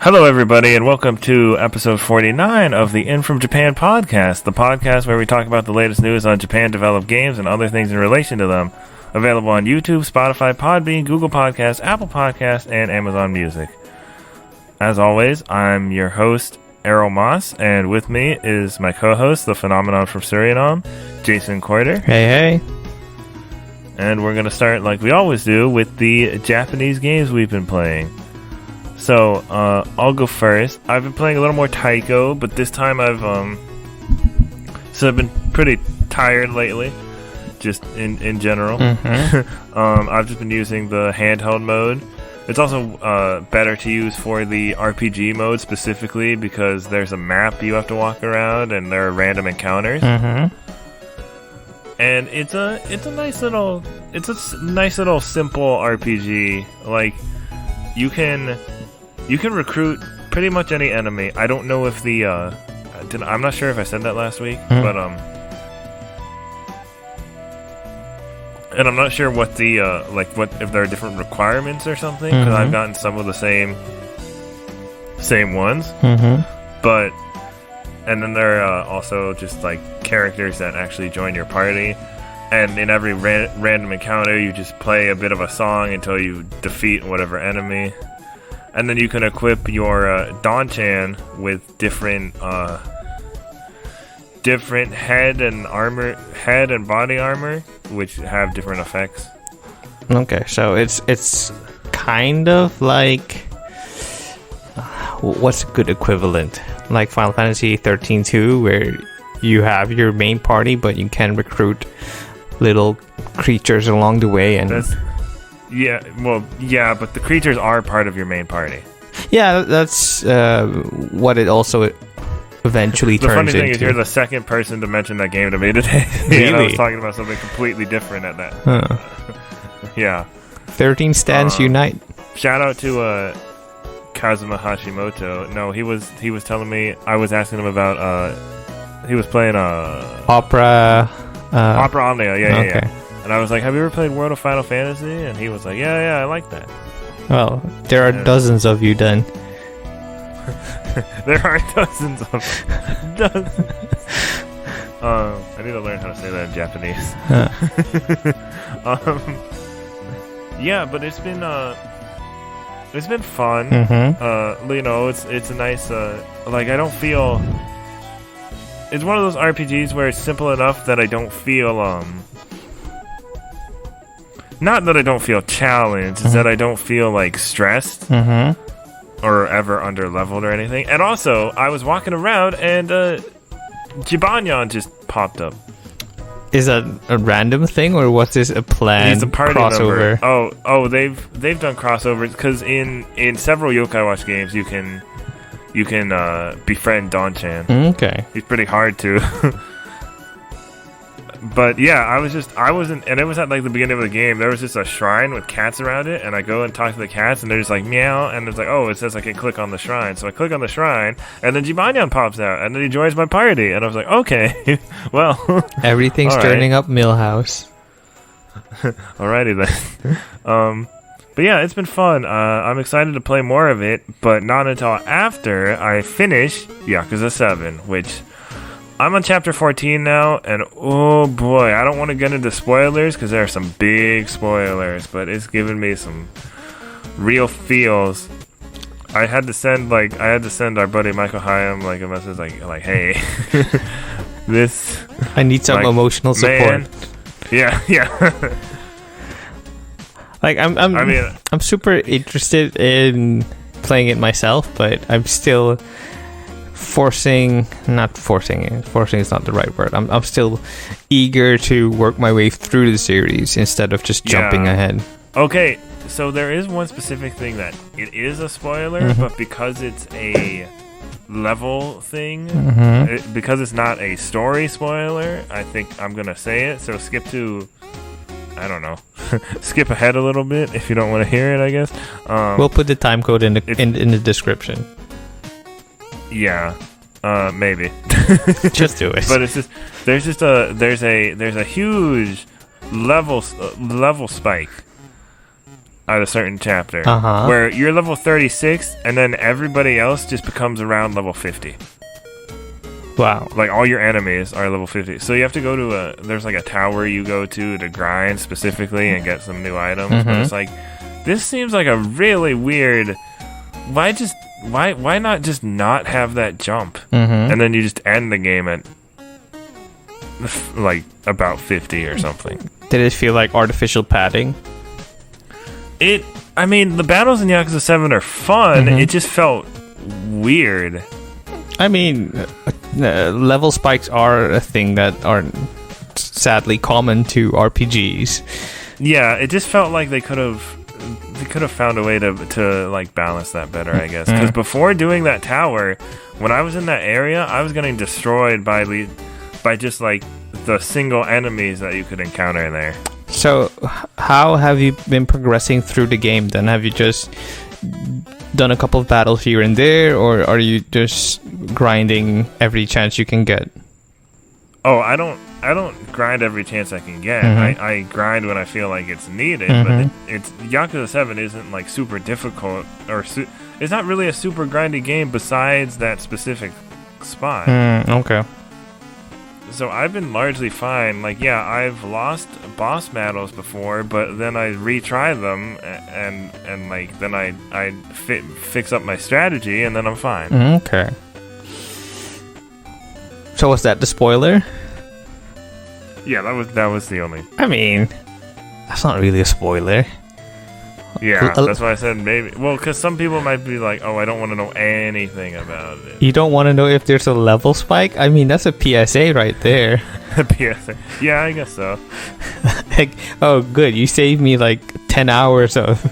Hello, everybody, and welcome to episode 49 of the In From Japan podcast, the podcast where we talk about the latest news on Japan-developed games and other things in relation to them. Available on YouTube, Spotify, Podbean, Google Podcasts, Apple Podcasts, and Amazon Music. As always, I'm your host, Erroll Moss, and with me is my co-host, the phenomenon from Suriname, Jason Corder. Hey, hey. And we're going to start, like we always do, with the Japanese games we've been playing. So, I'll go first. I've been playing a little more Taiko, but this time I've been pretty tired lately, just in general. Mm-hmm. I've just been using the handheld mode. It's also better to use for the RPG mode specifically because there's a map you have to walk around and there are random encounters. Mm-hmm. And it's a nice little simple RPG. Like you can recruit pretty much any enemy. I don't know if I'm not sure if I said that last week, but and I'm not sure what the if there are different requirements or something, because I've gotten some of the same ones. But and then there are also just like characters that actually join your party, and in every random encounter you just play a bit of a song until you defeat whatever enemy. And then you can equip your Danchan with different head and body armor, which have different effects. Okay, so it's kind of like what's a good equivalent? Like Final Fantasy 13-2, where you have your main party, but you can recruit little creatures along the way, and but the creatures are part of your main party. Yeah, that's what it also eventually turns into. The funny thing is you're the second person to mention that game to me today. Really? I was talking about something completely different at that. Huh. Yeah. 13 stands unite. Shout out to Kazuma Hashimoto. No, he was telling me, I was asking him about he was playing Opera Omnia. Okay. Yeah. And I was like, have you ever played World of Final Fantasy? And he was like, yeah, I like that. Well, there are dozens of you then. There are dozens of I need to learn how to say that in Japanese. Yeah, but it's been fun. You know, it's a nice like I don't feel. It's one of those RPGs where it's simple enough that I don't feel not that I don't feel challenged, it's that I don't feel like stressed or ever under leveled or anything. And also, I was walking around and Jibanyan just popped up. Is that a random thing, or was this a planned He's a party crossover? Member. Oh, they've done crossovers because in several Yokai Watch games you can befriend Danchan. Okay, he's pretty hard to. But yeah, I wasn't, and it was at like the beginning of the game. There was just a shrine with cats around it, and I go and talk to the cats, and they're just like meow, and it's like, oh, it says I can click on the shrine, so I click on the shrine, and then Jibanyan pops out, and then he joins my party, and I was like, okay, well, everything's turning up Millhouse. Alrighty then. But yeah, it's been fun. I'm excited to play more of it, but not until after I finish Yakuza 7, which. I'm on chapter 14 now, and oh boy, I don't want to get into spoilers because there are some big spoilers, but it's given me some real feels. I had to send our buddy Michael Hyam like a message like hey, this I need some emotional support. Man, yeah. Like I'm super interested in playing it myself, but I'm still forcing is not the right word. I'm still eager to work my way through the series instead of just jumping ahead. Okay, so there is one specific thing that it is a spoiler, but because it's a level thing, because it's not a story spoiler, I think I'm gonna say it. So skip to, I don't know, skip ahead a little bit if you don't want to hear it, I guess. We'll put the time code in the description. Yeah, maybe. Just do it. But it's just there's a huge level spike at a certain chapter, Uh-huh. where you're level 36, and then everybody else just becomes around level 50. Wow. Like, all your enemies are level 50. So you have to go to there's like a tower you go to grind specifically and get some new items. Mm-hmm. But it's like, this seems like a really weird... Why not just not have that jump? Mm-hmm. And then you just end the game at, like, about 50 or something. Did it feel like artificial padding? I mean, the battles in Yakuza 7 are fun. Mm-hmm. It just felt weird. I mean, level spikes are a thing that are sadly common to RPGs. Yeah, it just felt like they could have found a way to like balance that better, I guess. Because before doing that tower, when I was in that area, I was getting destroyed by just like the single enemies that you could encounter there. So, how have you been progressing through the game then? Have you just done a couple of battles here and there, or are you just grinding every chance you can get? Oh, I don't grind every chance I can get. Mm-hmm. I grind when I feel like it's needed, Mm-hmm. but it's Yakuza 7 isn't like super difficult, or it's not really a super grindy game besides that specific spot. Okay. So I've been largely fine. Like, yeah, I've lost boss battles before, but then I retry them, and like then I fix up my strategy, and then I'm fine. Okay. So was that the spoiler? Yeah, that was the only. I mean, that's not really a spoiler. Yeah, that's why I said maybe. Well, because some people might be like, "Oh, I don't want to know anything about it." You don't want to know if there's a level spike? I mean, that's a PSA right there. PSA. Yeah, I guess so. Like, oh, good. You saved me like 10 hours of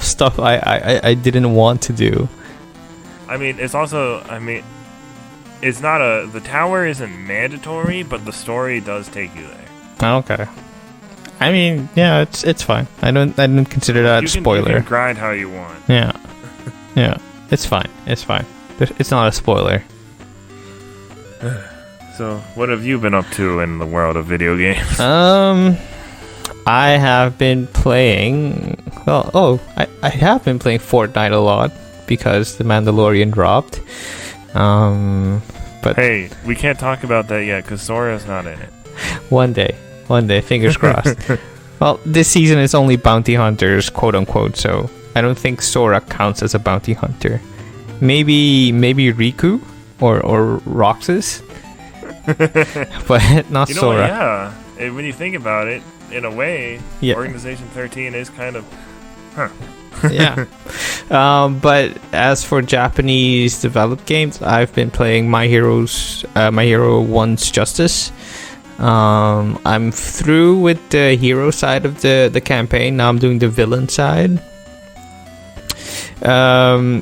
stuff I didn't want to do. I mean, it's also. I mean, it's not the tower isn't mandatory, but the story does take you there. Okay. I mean, yeah, it's fine. I didn't consider that a spoiler. You can grind how you want. Yeah. Yeah. It's fine. It's fine. It's not a spoiler. So, what have you been up to in the world of video games? I have been playing. Well, I have been playing Fortnite a lot because The Mandalorian dropped. But hey, we can't talk about that yet because Sora's not in it. One day, fingers crossed. Well, this season is only bounty hunters, quote unquote. So I don't think Sora counts as a bounty hunter. Maybe Riku or Roxas, but not Sora. What, yeah, when you think about it, in a way, yeah. Organization 13 is kind of, yeah. But as for Japanese developed games, I've been playing My Hero 1's Justice. I'm through with the hero side of the campaign. Now I'm doing the villain side,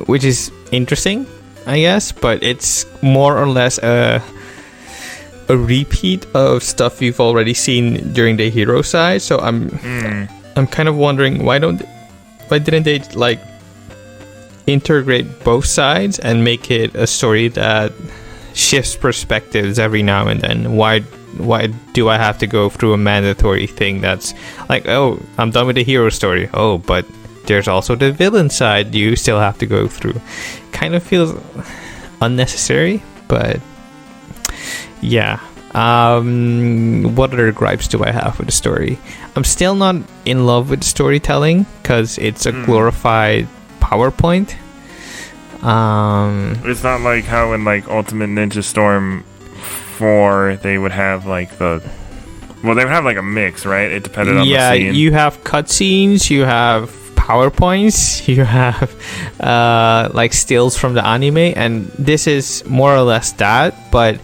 which is interesting, I guess, but it's more or less a repeat of stuff you've already seen during the hero side. So I'm kind of wondering why didn't they like integrate both sides and make it a story that shifts perspectives every now and then? Why do I have to go through a mandatory thing that's like, oh, I'm done with the hero story. Oh, but there's also the villain side you still have to go through. Kind of feels unnecessary, but yeah. What other gripes do I have with the story? I'm still not in love with storytelling because it's a glorified PowerPoint. It's not like how in like Ultimate Ninja Storm 4 they would have like they would have like a mix, right? It depended on the scene. You have cutscenes, you have PowerPoints, you have like stills from the anime, and this is more or less that, but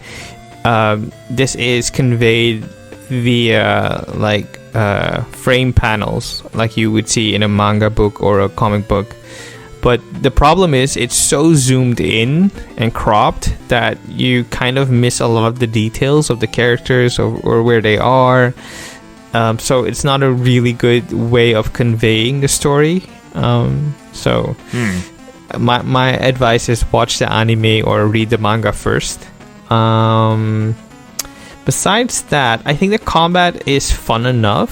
this is conveyed via like frame panels like you would see in a manga book or a comic book. But the problem is it's so zoomed in and cropped that you kind of miss a lot of the details of the characters or where they are. So it's not a really good way of conveying the story. So my advice is watch the anime or read the manga first. Besides that, I think the combat is fun enough.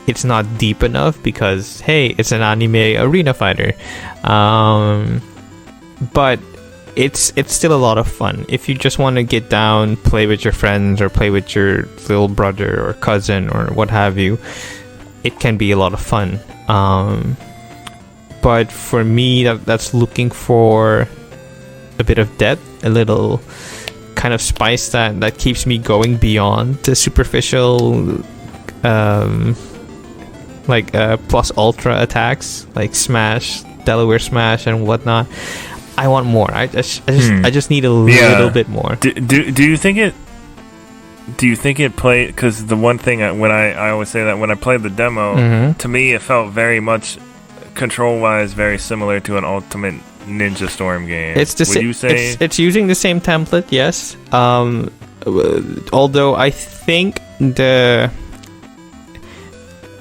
it's not deep enough because, hey, it's an anime arena fighter. But it's still a lot of fun. If you just want to get down, play with your friends, or play with your little brother or cousin or what have you, it can be a lot of fun. But for me, that's looking for a bit of depth, a little kind of spice that keeps me going beyond the superficial plus ultra attacks like Smash, Delaware Smash, and whatnot. I want more. I just need a little bit more. Do you think it? Do you think it played? Because the one thing when I always say that when I played the demo, to me it felt very much control-wise very similar to an Ultimate Ninja Storm game. It's the you say it's using the same template, yes. Although I think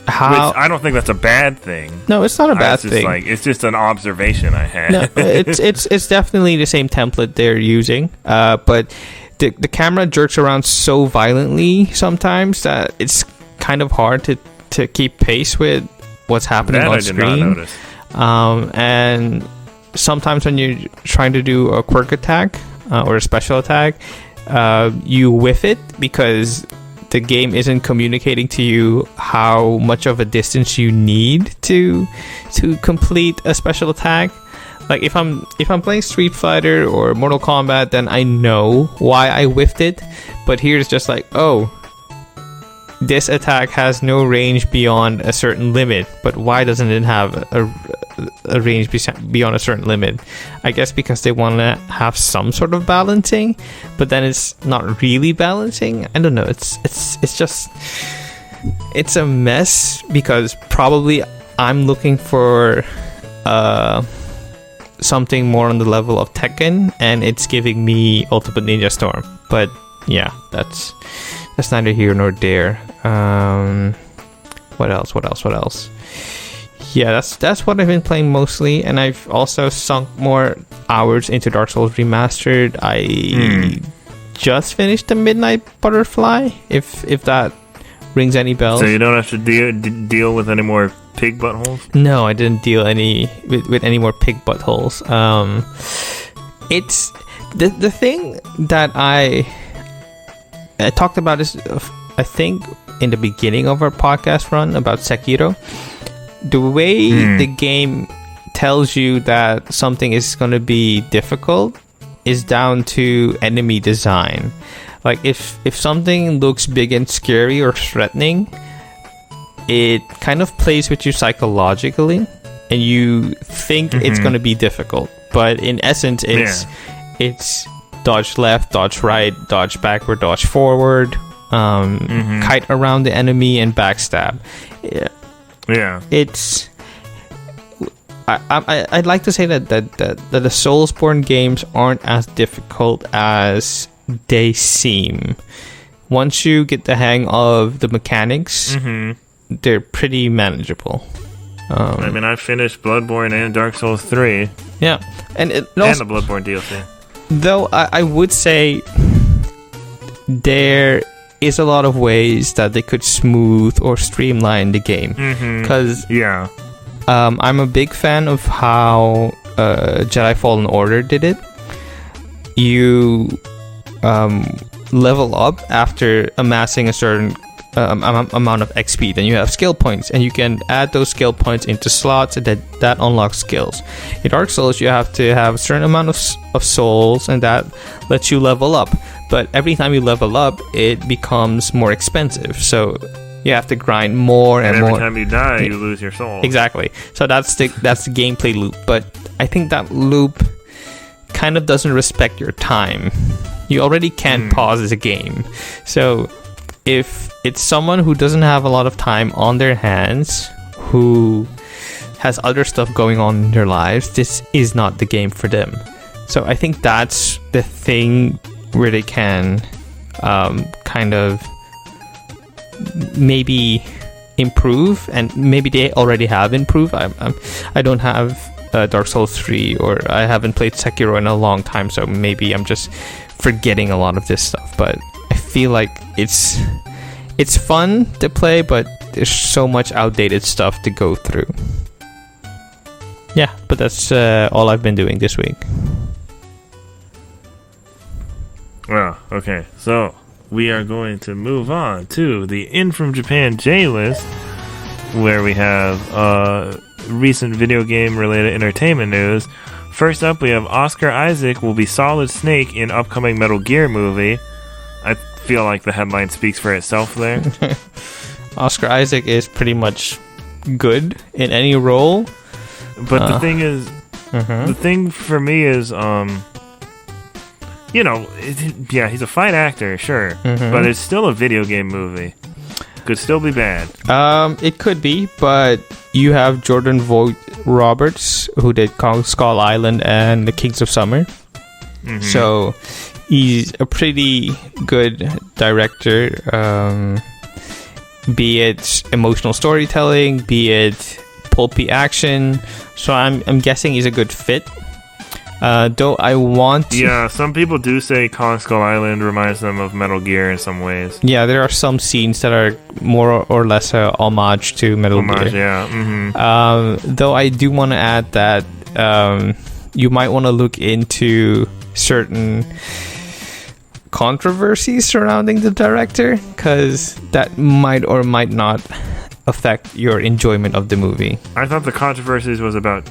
which I don't think that's a bad thing. No, it's not a bad thing. It's just an observation I had. No, it's definitely the same template they're using. But the camera jerks around so violently sometimes that it's kind of hard to keep pace with what's happening on screen. That I did not notice. And sometimes when you're trying to do a quirk attack or a special attack, you whiff it because the game isn't communicating to you how much of a distance you need to complete a special attack. Like if I'm playing Street Fighter or Mortal Kombat, then I know why I whiffed it. But here it's just like, oh, this attack has no range beyond a certain limit. But why doesn't it have a range beyond a certain limit? I guess because they want to have some sort of balancing, but then it's not really balancing. I don't know. It's just it's a mess because probably I'm looking for something more on the level of Tekken, and it's giving me Ultimate Ninja Storm. But yeah, that's neither here nor there. What else? Yeah, that's what I've been playing mostly, and I've also sunk more hours into Dark Souls Remastered. I just finished the Midnight Butterfly, if that rings any bells. So you don't have to deal with any more pig buttholes? No, I didn't deal with any more pig buttholes. It's the thing that I talked about is, I think, in the beginning of our podcast run about Sekiro. The way the game tells you that something is going to be difficult is down to enemy design. Like if something looks big and scary or threatening, it kind of plays with you psychologically, and you think it's going to be difficult. But in essence, it's dodge left, dodge right, dodge backward, dodge forward, kite around the enemy, and backstab. Yeah, it's. I'd like to say that the Soulsborne games aren't as difficult as they seem. Once you get the hang of the mechanics, they're pretty manageable. I mean, I finished Bloodborne and Dark Souls 3. Yeah, and the Bloodborne DLC. Though I would say there is a lot of ways that they could smooth or streamline the game. Because I'm a big fan of how Jedi Fallen Order did it. You level up after amassing a certain amount of XP. Then you have skill points, and you can add those skill points into slots, and that unlocks skills. In Dark Souls, you have to have a certain amount of souls, and that lets you level up. But every time you level up, it becomes more expensive. So you have to grind more and more. Every time you die, you lose your soul. Exactly. So that's the gameplay loop. But I think that loop kind of doesn't respect your time. You already can't pause as a game. So if it's someone who doesn't have a lot of time on their hands, who has other stuff going on in their lives, this is not the game for them. So I think that's the thing where they can kind of maybe improve, and maybe they already have improved. I don't have Dark Souls 3, or I haven't played Sekiro in a long time, so maybe I'm just forgetting a lot of this stuff. But I feel like it's fun to play, but there's so much outdated stuff to go through. Yeah, but that's all I've been doing this week. Well, okay, so we are going to move on to the In From Japan J list, where we have recent video game related entertainment news. First up, we have Oscar Isaac will be Solid Snake in upcoming Metal Gear movie. I feel like the headline speaks for itself there. Oscar Isaac is pretty much good in any role. But the thing is, the thing for me is, yeah, he's a fine actor, sure, but it's still a video game movie. Could still be bad. It could be, but you have Jordan Vogt Roberts, who did Skull Island and The Kings of Summer. So he's a pretty good director, be it emotional storytelling, be it pulpy action. So I'm guessing he's a good fit. Though I want... Yeah, some people do say Kong Skull Island reminds them of Metal Gear in some ways. Yeah, there are some scenes that are more or less a homage to Metal Gear. Yeah. Though I do want to add that you might want to look into certain controversies surrounding the director, because that might or might not affect your enjoyment of the movie. I thought the controversies was about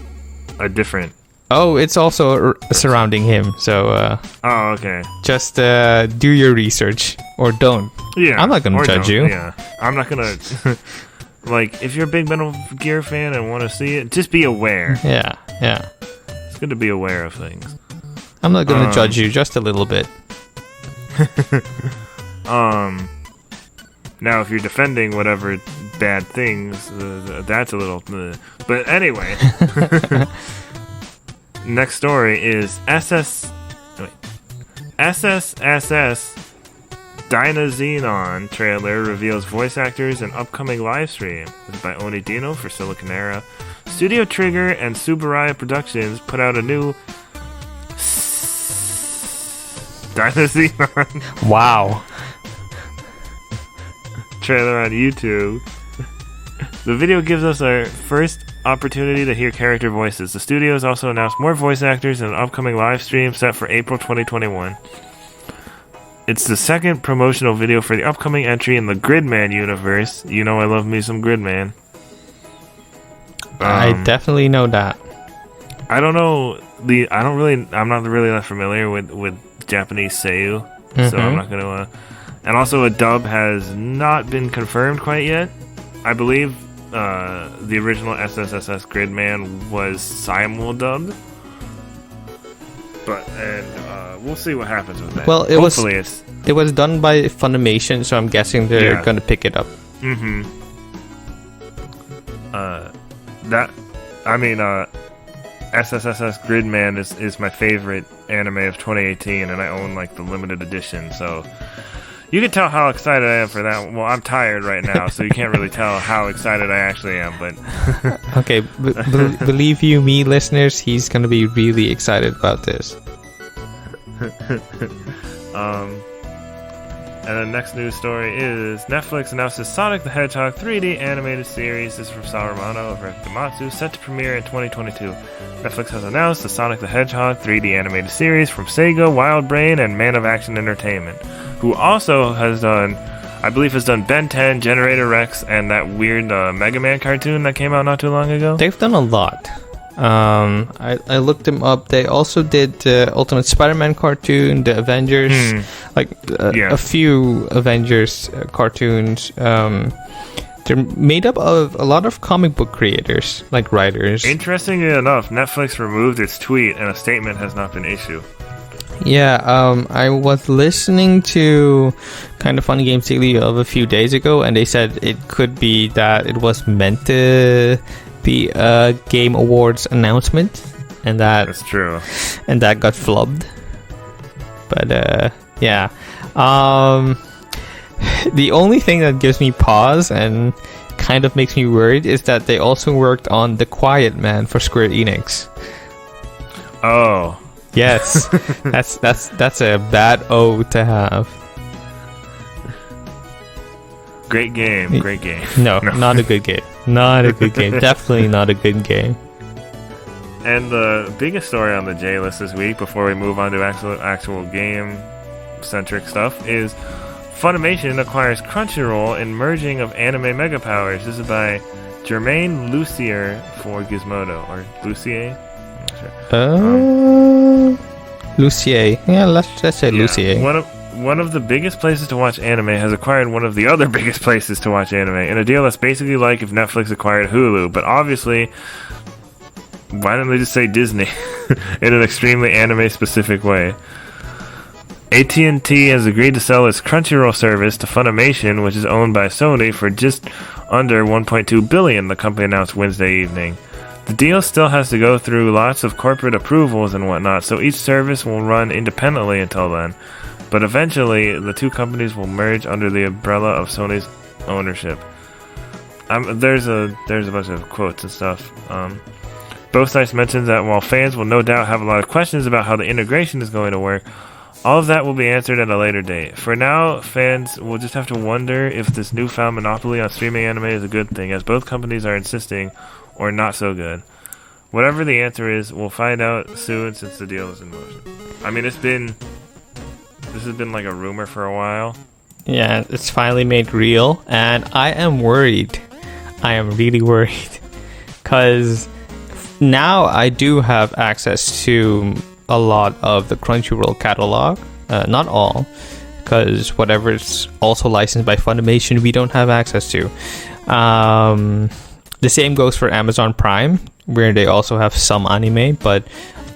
a different... Oh, it's also surrounding him, so... oh, okay. Just do your research, or don't. Yeah. I'm not going to judge you. Yeah. I'm not going to... Like, if you're a big Metal Gear fan and want to see it, just be aware. Yeah. It's good to be aware of things. I'm not going to judge you, just a little bit. Now, if you're defending whatever bad things, that's a little... But anyway... Next story is SSSS Dynazenon trailer reveals voice actors and upcoming live stream. This is by Onidino for Siliconera. Studio Trigger and Subaraya Productions put out a new Dynazenon Wow. trailer on YouTube. The video gives us our first opportunity to hear character voices. The studio has also announced more voice actors in an upcoming live stream set for April 2021. It's the second promotional video for the upcoming entry in the Gridman universe. You know I love me some Gridman. I definitely know that. I don't know I'm not really that familiar with Japanese seiyuu, so I'm not gonna and also a dub has not been confirmed quite yet. I believe the original SSSS Gridman was simul dubbed, but we'll see what happens with that. Well, it was done by Funimation, so I'm guessing they're going to pick it up. SSSS Gridman is my favorite anime of 2018, and I own like the limited edition, so. You can tell how excited I am for that. Well, I'm tired right now, so you can't really tell how excited I actually am, but... Okay, believe you me, listeners, he's going to be really excited about this. And the next news story is Netflix announces Sonic the Hedgehog 3D animated series. This is from Saruman over at Gematsu, set to premiere in 2022. Netflix has announced the Sonic the Hedgehog 3D animated series from Sega, Wild Brain, and Man of Action Entertainment, who also has done Ben 10, Generator Rex, and that weird Mega Man cartoon that came out not too long ago. They've done a lot. I looked them up. They also did the Ultimate Spider-Man cartoon, the Avengers, a few Avengers cartoons. They're made up of a lot of comic book creators, like writers. Interestingly enough, Netflix removed its tweet and a statement has not been issued. Yeah, I was listening to Kind of Funny Games Daily of a few days ago, and they said it could be that it was meant to be a Game Awards announcement, and that's true, and that got flubbed. But yeah, the only thing that gives me pause and kind of makes me worried is that they also worked on The Quiet Man for Square Enix. Oh. Yes, that's a bad O to have. Great game. Great game. No, not a good game. Not a good game. Definitely not a good game. And the biggest story on the J list this week, before we move on to actual game-centric stuff, is Funimation acquires Crunchyroll in merging of anime mega powers. This is by Germaine Lucier for Gizmodo, or Lucier? I'm not sure. Lucier. Yeah, let's say Lucier. One of the biggest places to watch anime has acquired one of the other biggest places to watch anime in a deal that's basically like if Netflix acquired Hulu, but obviously, why don't they just say Disney in an extremely anime-specific way? AT&T has agreed to sell its Crunchyroll service to Funimation, which is owned by Sony, for just under $1.2 billion, the company announced Wednesday evening. The deal still has to go through lots of corporate approvals and whatnot, so each service will run independently until then. But eventually, the two companies will merge under the umbrella of Sony's ownership. There's a bunch of quotes and stuff. Both sides mentioned that while fans will no doubt have a lot of questions about how the integration is going to work, all of that will be answered at a later date. For now, fans will just have to wonder if this newfound monopoly on streaming anime is a good thing, as both companies are insisting, or not so good. Whatever the answer is, we'll find out soon since the deal is in motion. I mean, this has been like a rumor for a while. Yeah, it's finally made real, and I am worried. I am really worried. Because now I do have access to a lot of the Crunchyroll catalog. Not all, because whatever is also licensed by Funimation, we don't have access to. The same goes for Amazon Prime, where they also have some anime, but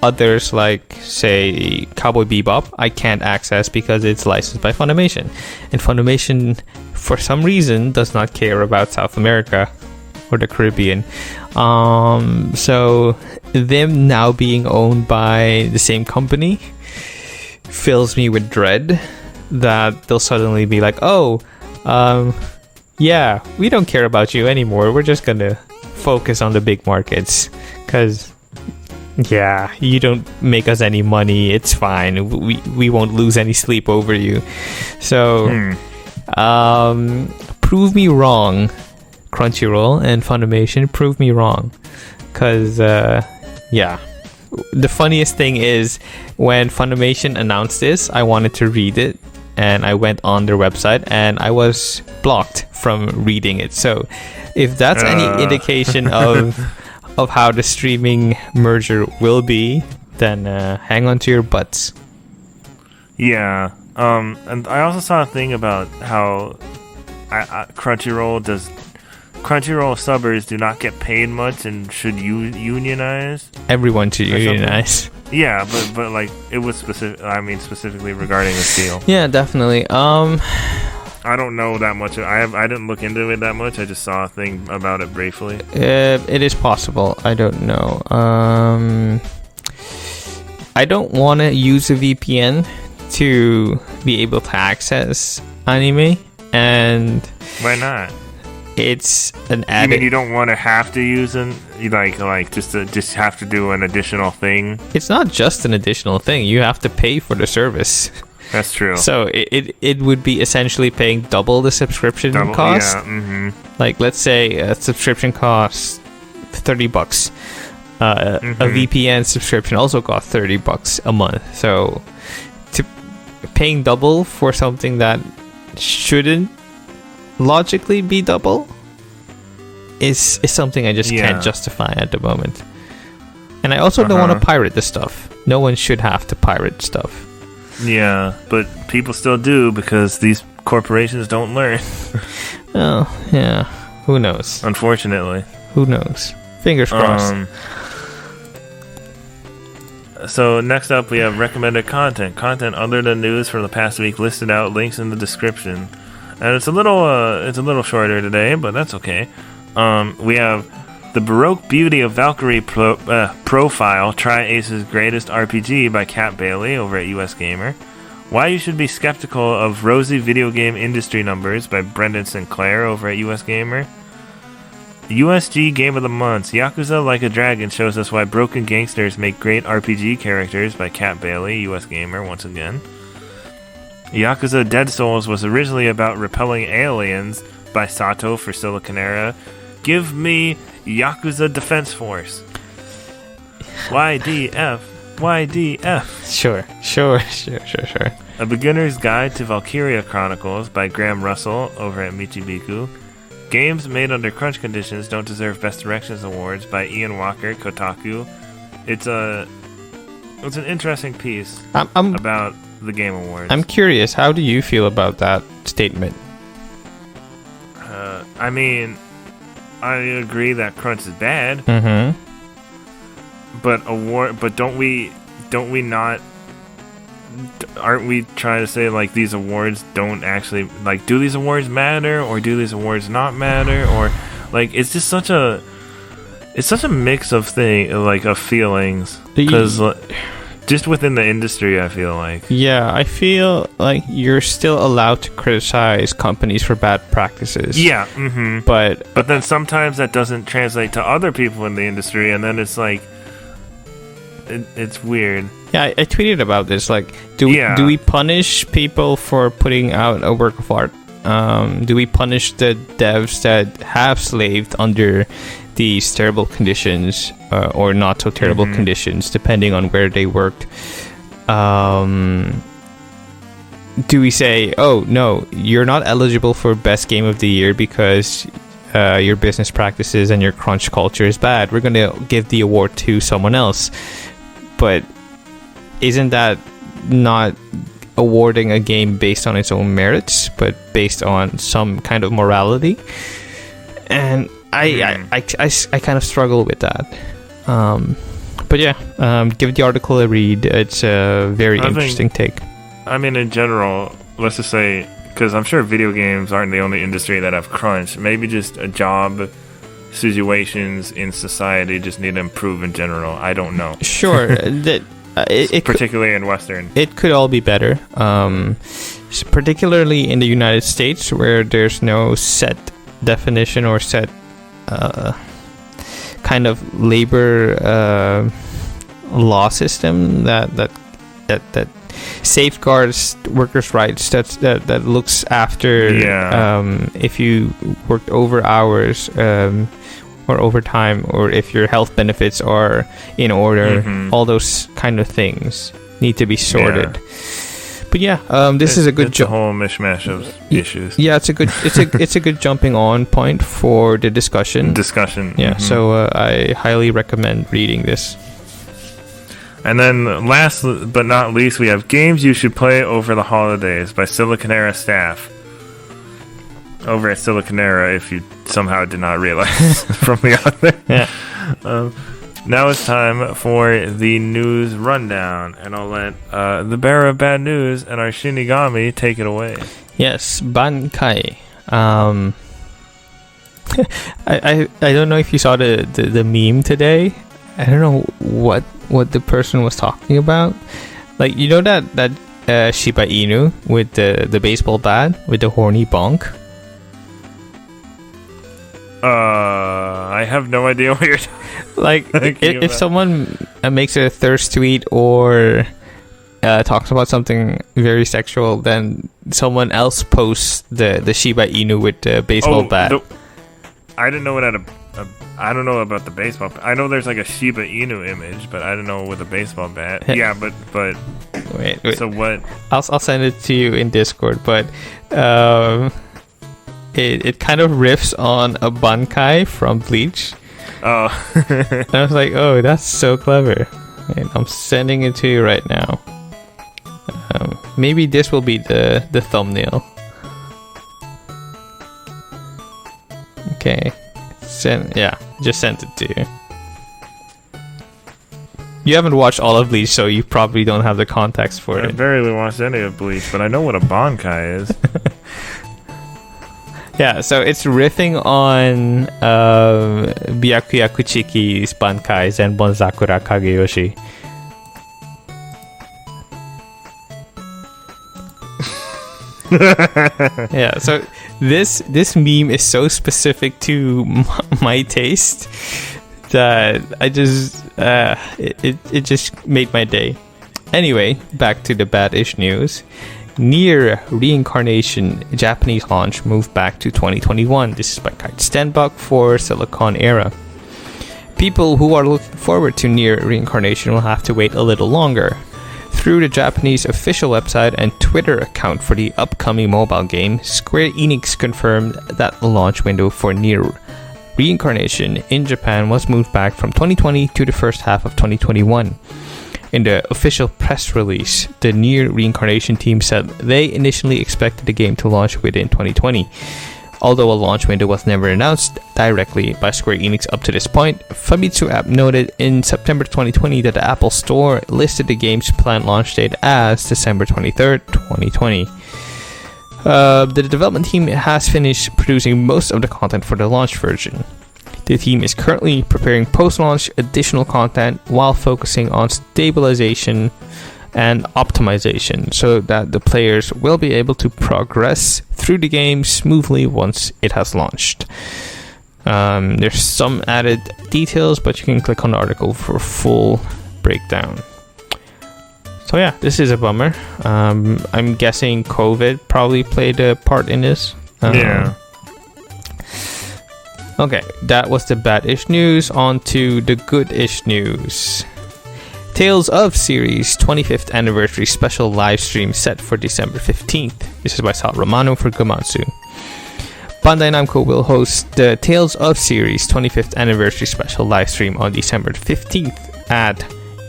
others, like, say, Cowboy Bebop, I can't access because it's licensed by Funimation. And Funimation, for some reason, does not care about South America or the Caribbean. So them now being owned by the same company fills me with dread that they'll suddenly be like, yeah, we don't care about you anymore. We're just going to focus on the big markets. Because, yeah, you don't make us any money. It's fine. We won't lose any sleep over you. So, prove me wrong, Crunchyroll and Funimation. Prove me wrong. Because, yeah. The funniest thing is, when Funimation announced this, I wanted to read it. And I went on their website and I was blocked from reading it. So if that's any indication of how the streaming merger will be, then hang on to your butts. Yeah. And I also saw a thing about how Crunchyroll subbers do not get paid much and should unionize. Everyone should unionize. Yeah, but like it was specifically regarding this deal. Yeah, definitely. I don't know that much. I didn't look into it that much. I just saw a thing about it briefly. It is possible. I don't know. I don't want to use a VPN to be able to access anime, and why not? It's an added. You mean you don't want to have to use an just have to do an additional thing? It's not just an additional thing. You have to pay for the service. That's true. So it would be essentially paying double the subscription cost. Yeah. Mm-hmm. Like, let's say a subscription costs $30. A VPN subscription also costs $30 a month. So paying double for something that shouldn't logically be double is something I just can't justify at the moment. And I also don't want to pirate the stuff. No one should have to pirate stuff. Yeah, but people still do because these corporations don't learn. Oh, yeah. Who knows? Unfortunately. Who knows? Fingers crossed. So next up we have recommended content. Content other than news from the past week listed out, links in the description. And it's a little shorter today, but that's okay. We have The Baroque Beauty of Valkyrie Profile, Try Ace's Greatest RPG by Kat Bailey over at USGamer. Why You Should Be Skeptical of Rosy Video Game Industry Numbers by Brendan Sinclair over at USGamer. USG Game of the Month, Yakuza Like a Dragon shows us why broken gangsters make great RPG characters by Kat Bailey, USGamer once again. Yakuza Dead Souls was originally about repelling aliens, by Sato for Siliconera. Give me Yakuza Defense Force. YDF. Sure. A Beginner's Guide to Valkyria Chronicles by Graham Russell over at Michibiku. Games made under crunch conditions don't deserve Best Directions Awards by Ian Walker, Kotaku. It's an interesting piece about the Game Awards. I'm curious, how do you feel about that statement? I mean, I agree that crunch is bad. Mm-hmm. But don't we not? Aren't we trying to say like these awards don't actually like? Do these awards matter, or do these awards not matter, or like it's just such a mix of of feelings because just within the industry, I feel like I feel like you're still allowed to criticize companies for bad practices. Yeah, but then sometimes that doesn't translate to other people in the industry, and then it's like. It's weird. Yeah, I tweeted about this. Like, do we punish people for putting out a work of art? Do we punish the devs that have slaved under these terrible conditions or not so terrible conditions, depending on where they worked? Do we say, oh, no, you're not eligible for Best Game of the Year because your business practices and your crunch culture is bad. We're going to give the award to someone else. But isn't that not awarding a game based on its own merits, but based on some kind of morality? And I kind of struggle with that. But yeah, give the article a read. It's a very interesting take. I mean, in general, let's just say, because I'm sure video games aren't the only industry that have crunch. Maybe just a job situations in society just need to improve in general. I don't know. Sure. It particularly in Western. It could all be better. Particularly in the United States, where there's no set definition or set kind of labor law system that safeguards workers' rights. That looks after if you worked over hours or overtime, or if your health benefits are in order. All those kind of things need to be sorted. But this is a good a whole mishmash of issues. Yeah, it's a good jumping on point for the discussion. So I highly recommend reading this. And then last but not least, we have Games You Should Play Over the Holidays by Siliconera staff over at Siliconera, if you somehow did not realize from the other. Now it's time for the news rundown, and I'll let the bearer of bad news and our Shinigami take it away. Yes, Bankai. I don't know if you saw the meme today. I don't know what the person was talking about. Like, you know that Shiba Inu with the baseball bat with the horny bonk? I have no idea what you're like. If someone makes a thirst tweet or talks about something very sexual, then someone else posts the Shiba Inu with the baseball bat. I didn't know what I don't know about the baseball. I know there's like a Shiba Inu image, but I don't know with a baseball bat. Yeah, but wait. So what? I'll send it to you in Discord. But it kind of riffs on a Bankai from Bleach. Oh, and I was like, oh, that's so clever. And I'm sending it to you right now. Maybe this will be the thumbnail. Okay. Just sent it to you. You haven't watched all of Bleach, so you probably don't have the context for it. I barely watched any of Bleach, but I know what a Bankai is. Yeah, so it's riffing on Byakuya Kuchiki's Bankai Zenbon Sakura Kageyoshi. Yeah, so this meme is so specific to my taste that I just it just made my day. Anyway, back to the bad-ish news. Nier Reincarnation Japanese launch moved back to 2021. This is by Kite Stenbach for Siliconera. People who are looking forward to Nier Reincarnation will have to wait a little longer. Through the Japanese official website and Twitter account for the upcoming mobile game, Square Enix confirmed that the launch window for Nier Reincarnation in Japan was moved back from 2020 to the first half of 2021. In the official press release, the Nier Reincarnation team said they initially expected the game to launch within 2020. Although a launch window was never announced directly by Square Enix up to this point, Famitsu App noted in September 2020 that the Apple Store listed the game's planned launch date as December 23rd, 2020. The development team has finished producing most of the content for the launch version. The team is currently preparing post-launch additional content while focusing on stabilization and optimization so that the players will be able to progress through the game smoothly once it has launched. There's some added details, but you can click on the article for a full breakdown. So yeah, this is a bummer. I'm guessing COVID probably played a part in this. Yeah. Okay, that was the bad-ish news. On to the good-ish news. Tales of series 25th anniversary special live stream set for December 15th. This is by Sato Romano for Gamatsu. Bandai Namco will host the Tales of series 25th anniversary special live stream on December 15th at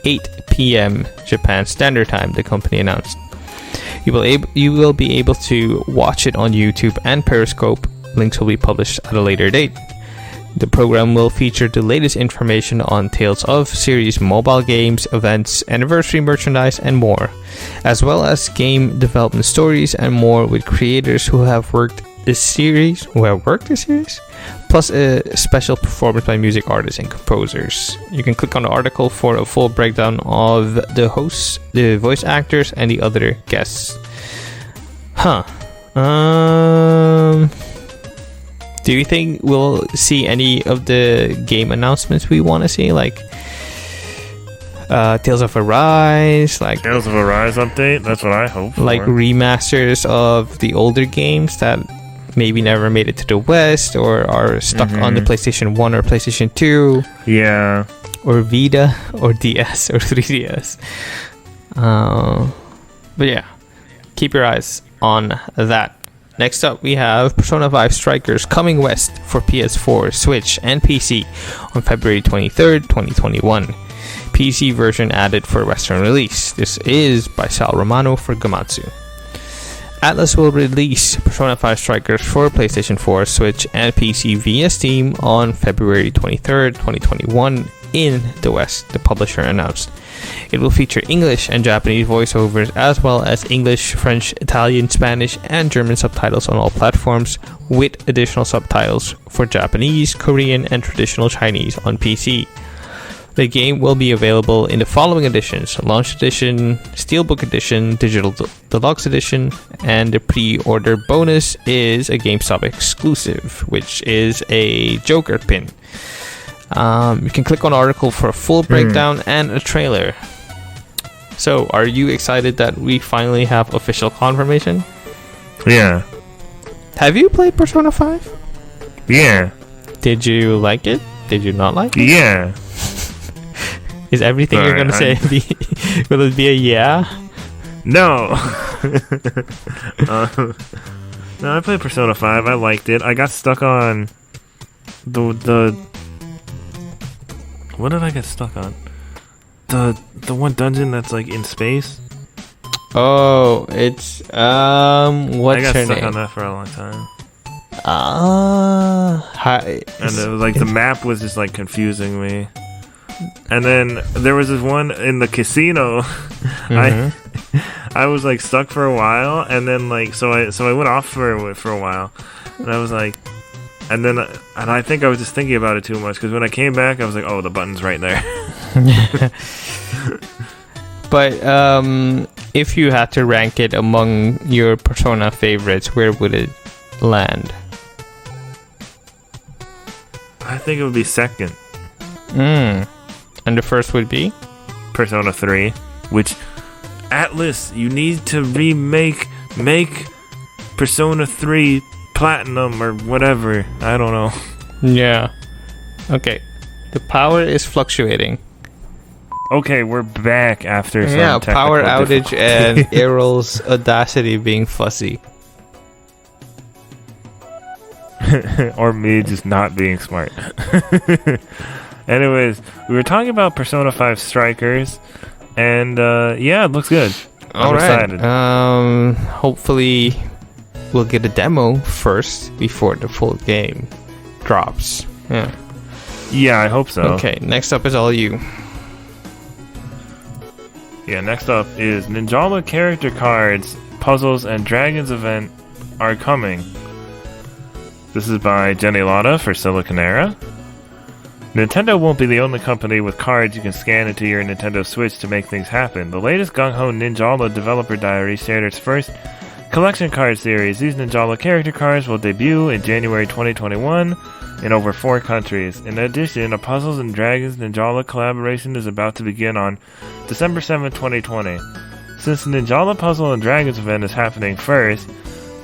8 p.m. Japan Standard Time, the company announced. You will be able to watch it on YouTube and Periscope. Links will be published at a later date. The program will feature the latest information on Tales of series mobile games, events, anniversary merchandise, and more, as well as game development stories and more with creators who have worked this series, plus a special performance by music artists and composers. You can click on the article for a full breakdown of the hosts, the voice actors, and the other guests. Do you think we'll see any of the game announcements we want to see, like Tales of Arise, like Tales of Arise update? That's what I hope for. Like remasters of the older games that maybe never made it to the West or are stuck on the PlayStation 1 or PlayStation 2. Yeah. Or Vita or DS or 3DS. But yeah, keep your eyes on that. Next up, we have Persona 5 Strikers coming west for PS4, Switch, and PC on February 23rd, 2021. PC version added for Western release. This is by Sal Romano for Gamatsu. Atlus will release Persona 5 Strikers for PlayStation 4, Switch, and PC via Steam on February 23rd, 2021 in the West, the publisher announced. It will feature English and Japanese voiceovers as well as English, French, Italian, Spanish, and German subtitles on all platforms, with additional subtitles for Japanese, Korean, and traditional Chinese on PC. The game will be available in the following editions: Launch Edition, Steelbook Edition, Digital Deluxe Edition, and the pre-order bonus is a GameStop exclusive, which is a Joker pin. You can click on the article for a full breakdown and a trailer. So, are you excited that we finally have official confirmation? Yeah. Have you played Persona 5? Yeah. Did you like it? Did you not like it? Yeah. Is everything you're going to say will it be a yeah? No. No, I played Persona 5. I liked it. I got stuck on the what did I get stuck on? The one dungeon that's like in space. Oh, it's what's her name? I got stuck on that for a long time. And it was like the map was just like confusing me. And then there was this one in the casino. I was like stuck for a while, and then like so I went off for a while, and I was like, and I think I was just thinking about it too much, because when I came back I was like, oh, the button's right there. But if you had to rank it among your Persona favorites, where would it land? I think it would be second. And the first would be? Persona 3, which Atlus, you need to remake make Persona 3 Platinum or whatever. I don't know. Yeah. Okay. The power is fluctuating. Okay, we're back after some technical power outage and difficulty. Errol's Audacity being fuzzy. Or me just not being smart. Anyways, we were talking about Persona 5 Strikers, and yeah, it looks good. I'm excited. Hopefully we'll get a demo first before the full game drops. Yeah, I hope so. Okay, next up is all you. Yeah, next up is Ninjala character cards, puzzles, and dragons event are coming. This is by Jenny Lotta for Siliconera. Nintendo won't be the only company with cards you can scan into your Nintendo Switch to make things happen. The latest Gung-Ho Ninjala developer diary shared its first collection card series. These Ninjala character cards will debut in January 2021 in over 4 countries. In addition, a Puzzles and Dragons Ninjala collaboration is about to begin on December 7, 2020. Since the Ninjala Puzzle and Dragons event is happening first,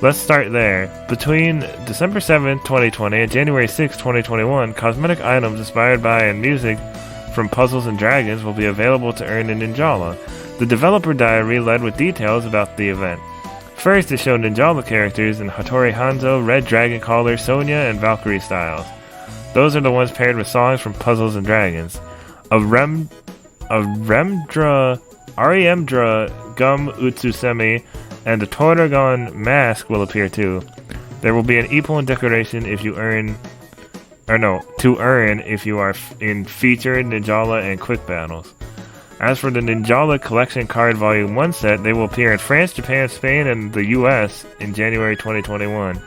let's start there. Between December 7, 2020 and January 6, 2021, cosmetic items inspired by and music from Puzzles and Dragons will be available to earn in Ninjala. The developer diary led with details about the event. First, it showed Ninjala characters in Hattori Hanzo, Red Dragon Caller, Sonya, and Valkyrie styles. Those are the ones paired with songs from Puzzles and Dragons. A Ariemdra Gum Utsusemi and the Toragon mask will appear too. There will be an Epon decoration if you earn if you are in featured Ninjala and quick battles. As for the Ninjala Collection Card Volume 1 set, they will appear in France, Japan, Spain, and the US in January 2021,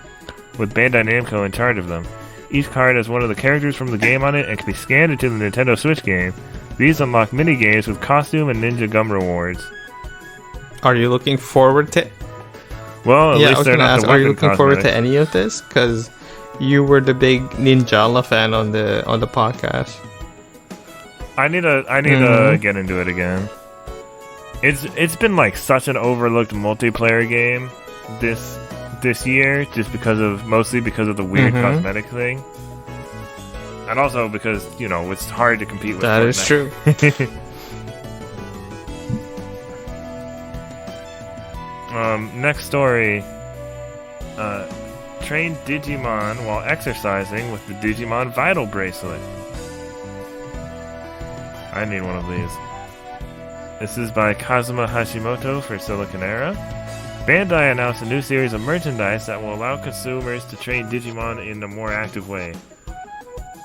with Bandai Namco in charge of them. Each card has one of the characters from the game on it and can be scanned into the Nintendo Switch game. These unlock mini-games with costume and ninja gum rewards. Are you looking forward to... Well, at least they're not the are you looking cosmetics. forward to any of this? Because you were the big Ninjala fan on the podcast. I need to get into it again. It's been like such an overlooked multiplayer game this year, just mostly because of the weird cosmetic thing, and also because it's hard to compete with. That Fortnite. is true. Next story. Train Digimon while exercising with the Digimon Vital Bracelet. I need one of these. This is by Kazuma Hashimoto for Siliconera. Bandai announced a new series of merchandise that will allow consumers to train Digimon in a more active way.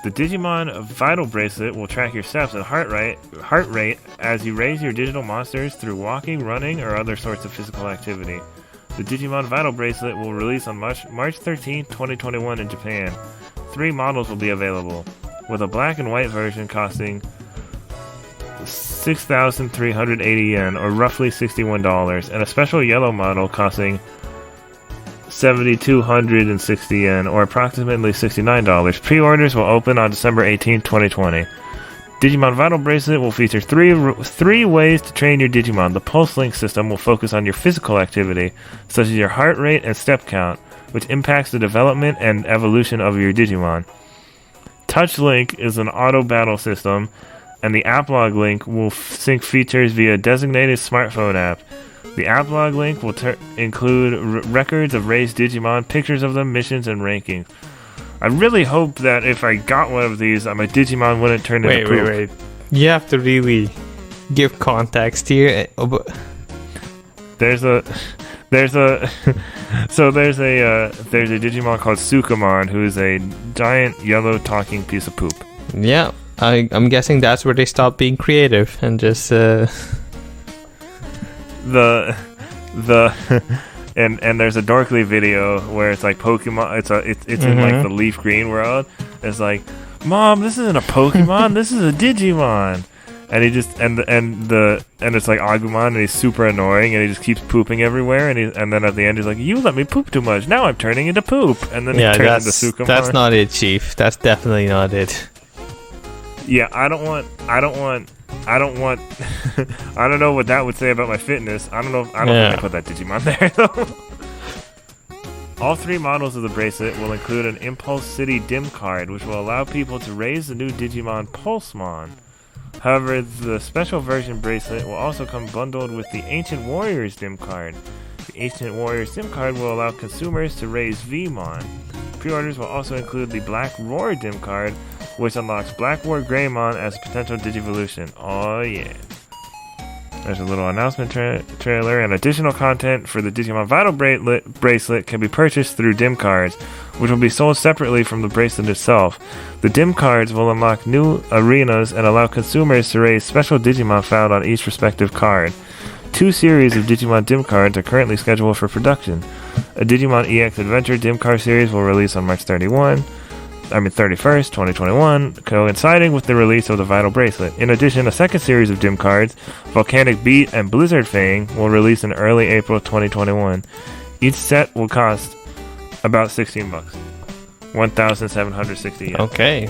The Digimon Vital Bracelet will track your steps and heart rate as you raise your digital monsters through walking, running, or other sorts of physical activity. The Digimon Vital Bracelet will release on March 13, 2021 in Japan. 3 models will be available, with a black and white version costing 6,380 yen, or roughly $61, and a special yellow model costing 7,260 yen, or approximately $69. Pre-orders will open on December 18, 2020. Digimon Vital Bracelet will feature three ways to train your Digimon. The Pulse Link system will focus on your physical activity, such as your heart rate and step count, which impacts the development and evolution of your Digimon. Touch Link is an auto battle system, and the App Log Link will sync features via a designated smartphone app. The App Log Link will include records of raised Digimon, pictures of them, missions, and rankings. I really hope that if I got one of these, my Digimon wouldn't turn into poop. Wait. You have to really give context here. There's a Digimon called Sukamon, who is a giant yellow talking piece of poop. Yeah, I'm guessing that's where they stopped being creative and just And there's a Dorkly video where it's like Pokemon. It's in like the leaf green world. It's like, Mom, this isn't a Pokemon. This is a Digimon. And he just and it's like Agumon, and he's super annoying, and he just keeps pooping everywhere. And then at the end he's like, you let me poop too much. Now I'm turning into poop. And then he turns into Sukamon. That's not it, Chief. That's definitely not it. Yeah, I don't want I don't want. I don't know what that would say about my fitness. I don't know. I don't think I put that Digimon there though. All 3 models of the bracelet will include an Impulse City dim card, which will allow people to raise the new Digimon Pulsemon. However, the special version bracelet will also come bundled with the Ancient Warriors dim card. The Ancient Warriors dim card will allow consumers to raise Vmon. Pre-orders will also include the Black Roar dim card, which unlocks Black War Greymon as a potential Digivolution. Oh yeah. There's a little announcement trailer, and additional content for the Digimon Vital bracelet can be purchased through dim cards, which will be sold separately from the bracelet itself. The dim cards will unlock new arenas and allow consumers to raise special Digimon found on each respective card. 2 series of Digimon dim cards are currently scheduled for production. A Digimon EX Adventure dim card series will release on March 31st, 2021, coinciding with the release of the Vital Bracelet. In addition, a second series of dim cards, Volcanic Beat and Blizzard Fang, will release in early April 2021. Each set will cost about $16. 1,760 yen. Okay.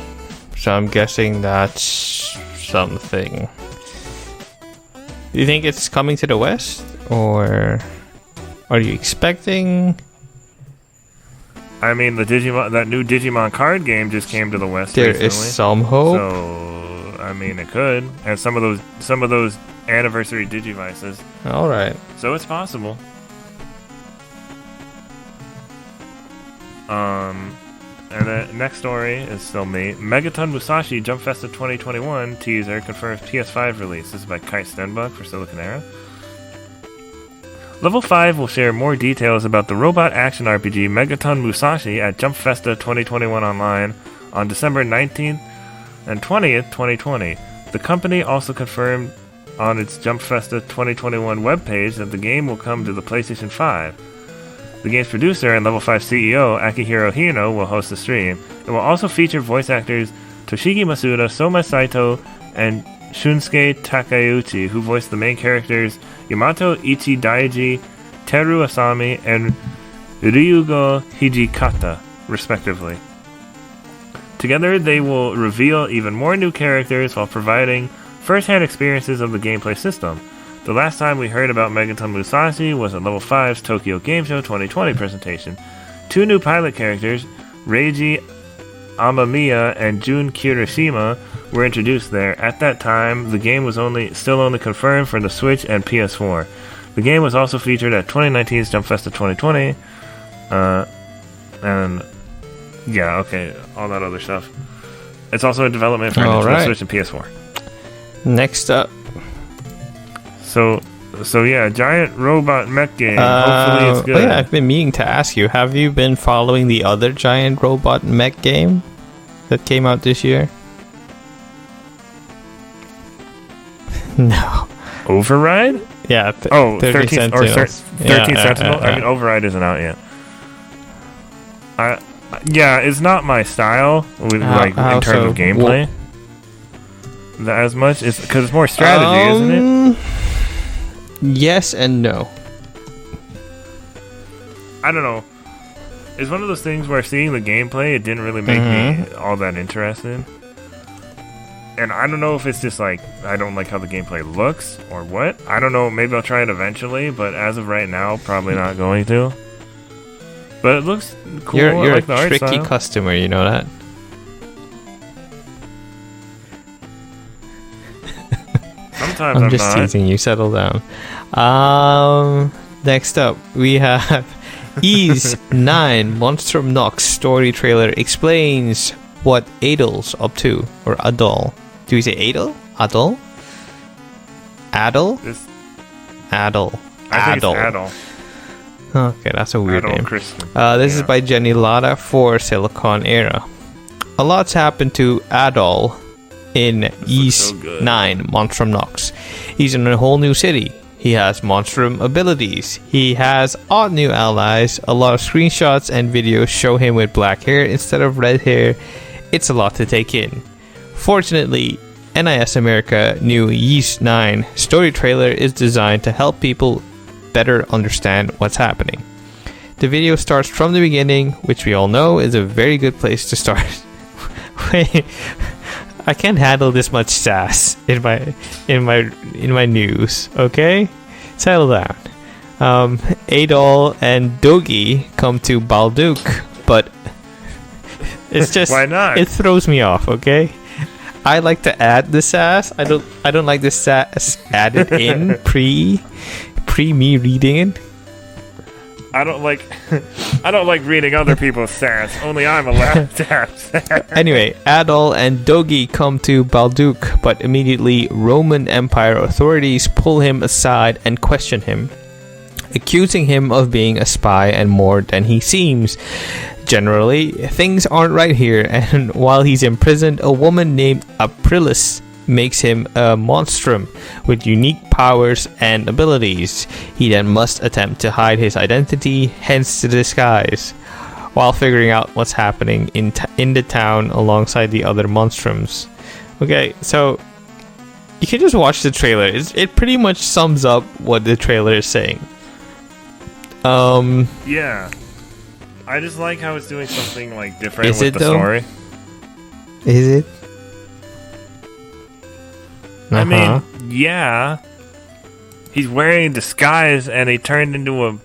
So I'm guessing that's something. Do you think it's coming to the West? Or are you expecting... I mean, that new Digimon card game just came to the West There recently. is some hope. So, I mean, it could. And some of those anniversary Digivices. All right. So it's possible. And the next story is still me. Megaton Musashi Jump Festa 2021 teaser confirms PS5 release. This is by Kite Stenbuck for Siliconera. Level 5 will share more details about the robot action RPG Megaton Musashi at Jump Festa 2021 online on December 19th and 20th, 2020. The company also confirmed on its Jump Festa 2021 webpage that the game will come to the PlayStation 5. The game's producer and Level 5 CEO Akihiro Hino will host the stream. It will also feature voice actors Toshiki Masuda, Soma Saito, and Shunsuke Takeuchi, who voiced the main characters Yamato Ichi Daiji, Teru Asami, and Ryugo Hijikata, respectively. Together, they will reveal even more new characters while providing first-hand experiences of the gameplay system. The last time we heard about Megaton Musashi was at Level 5's Tokyo Game Show 2020 presentation. 2 new pilot characters, Reiji Amamiya and Jun Kirishima, were introduced there. At that time, the game was still only confirmed for the Switch and PS4. The game was also featured at 2019's Jump Festa 2020, and yeah, okay, all that other stuff. It's also in development for Nintendo Switch and PS4. Next up. So yeah, giant robot mech game. Hopefully it's good. Yeah, I've been meaning to ask you, have you been following the other giant robot mech game that came out this year? No. Override? Yeah. 13 Sentinels. 13 Sentinel? I mean, Override isn't out yet. Yeah, it's not my style in terms of gameplay. As much, because it's more strategy, isn't it? Yes and no. I don't know. It's one of those things where seeing the gameplay, it didn't really make me all that interested. And I don't know if it's just like, I don't like how the gameplay looks, or what. I don't know, maybe I'll try it eventually, but as of right now, probably not going to. But it looks cool. You're like a tricky customer, you know that? Sometimes I'm just teasing you, settle down. Next up, we have Ease 9 Monstrum Nox story trailer explains what Adol's up to, or Adol. Do we say Adol? Adol? Adol? Adol. I think it's Adol. Okay, that's a weird Adol name. This is by Jenny Lada for Siliconera. A lot's happened to Adol in East 9 Monstrum Nox. He's in a whole new city. He has monstrum abilities. He has odd new allies. A lot of screenshots and videos show him with black hair instead of red hair. It's a lot to take in. Fortunately, NIS America new Yeast 9 story trailer is designed to help people better understand what's happening. The video starts from the beginning, which we all know is a very good place to start. Wait, I can't handle this much sass in my news. Okay, settle down. Erroll and Dogi come to Balduke, but it's just why not? It throws me off. Okay, I like to add the sass. I don't like the sass added in pre me reading it. I don't like reading other people's sass. Only I'm allowed to have sass. Anyway, Erroll and Dogi come to Balduke, but immediately Roman Empire authorities pull him aside and question him, accusing him of being a spy and more than he seems. Generally, things aren't right here, and while he's imprisoned, a woman named Aprilis makes him a monstrum with unique powers and abilities. He then must attempt to hide his identity, hence the disguise, while figuring out what's happening in the town alongside the other monstrums. Okay, so you can just watch the trailer. It pretty much sums up what the trailer is saying. Yeah. I just like how it's doing something like different with the story. Is it? I mean, yeah. He's wearing a disguise and he turned into a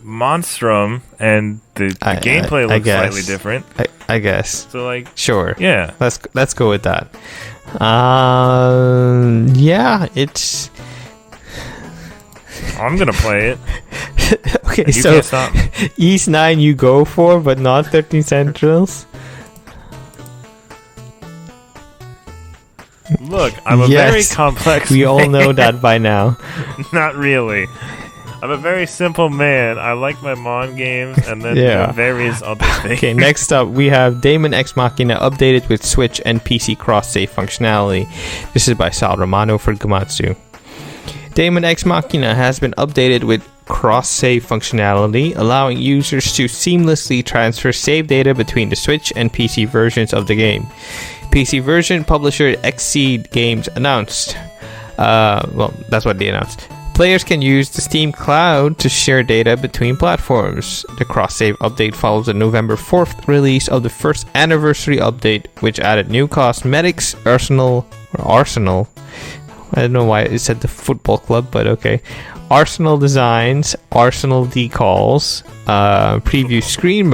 monstrum, and the gameplay looks slightly different. I guess. So, like, sure. Yeah. Let's go with that. Yeah, it's. I'm gonna play it. Okay, you so East 9 you go for, but not 13 Centrals. Look, I'm a very complex we all know that by now. Not really. I'm a very simple man. I like my Mon games and then various other things. Okay, next up we have Daemon X Machina updated with Switch and PC cross-save functionality. This is by Sal Romano for Gamatsu. Daemon X Machina has been updated with cross-save functionality, allowing users to seamlessly transfer save data between the Switch and PC versions of the game. PC version publisher Xseed Games announced. Well, that's what they announced. Players can use the Steam Cloud to share data between platforms. The cross-save update follows the November 4th release of the first anniversary update, which added new cosmetics, Arsenal. I don't know why it said the football club, but okay. Arsenal designs, Arsenal decals, preview screen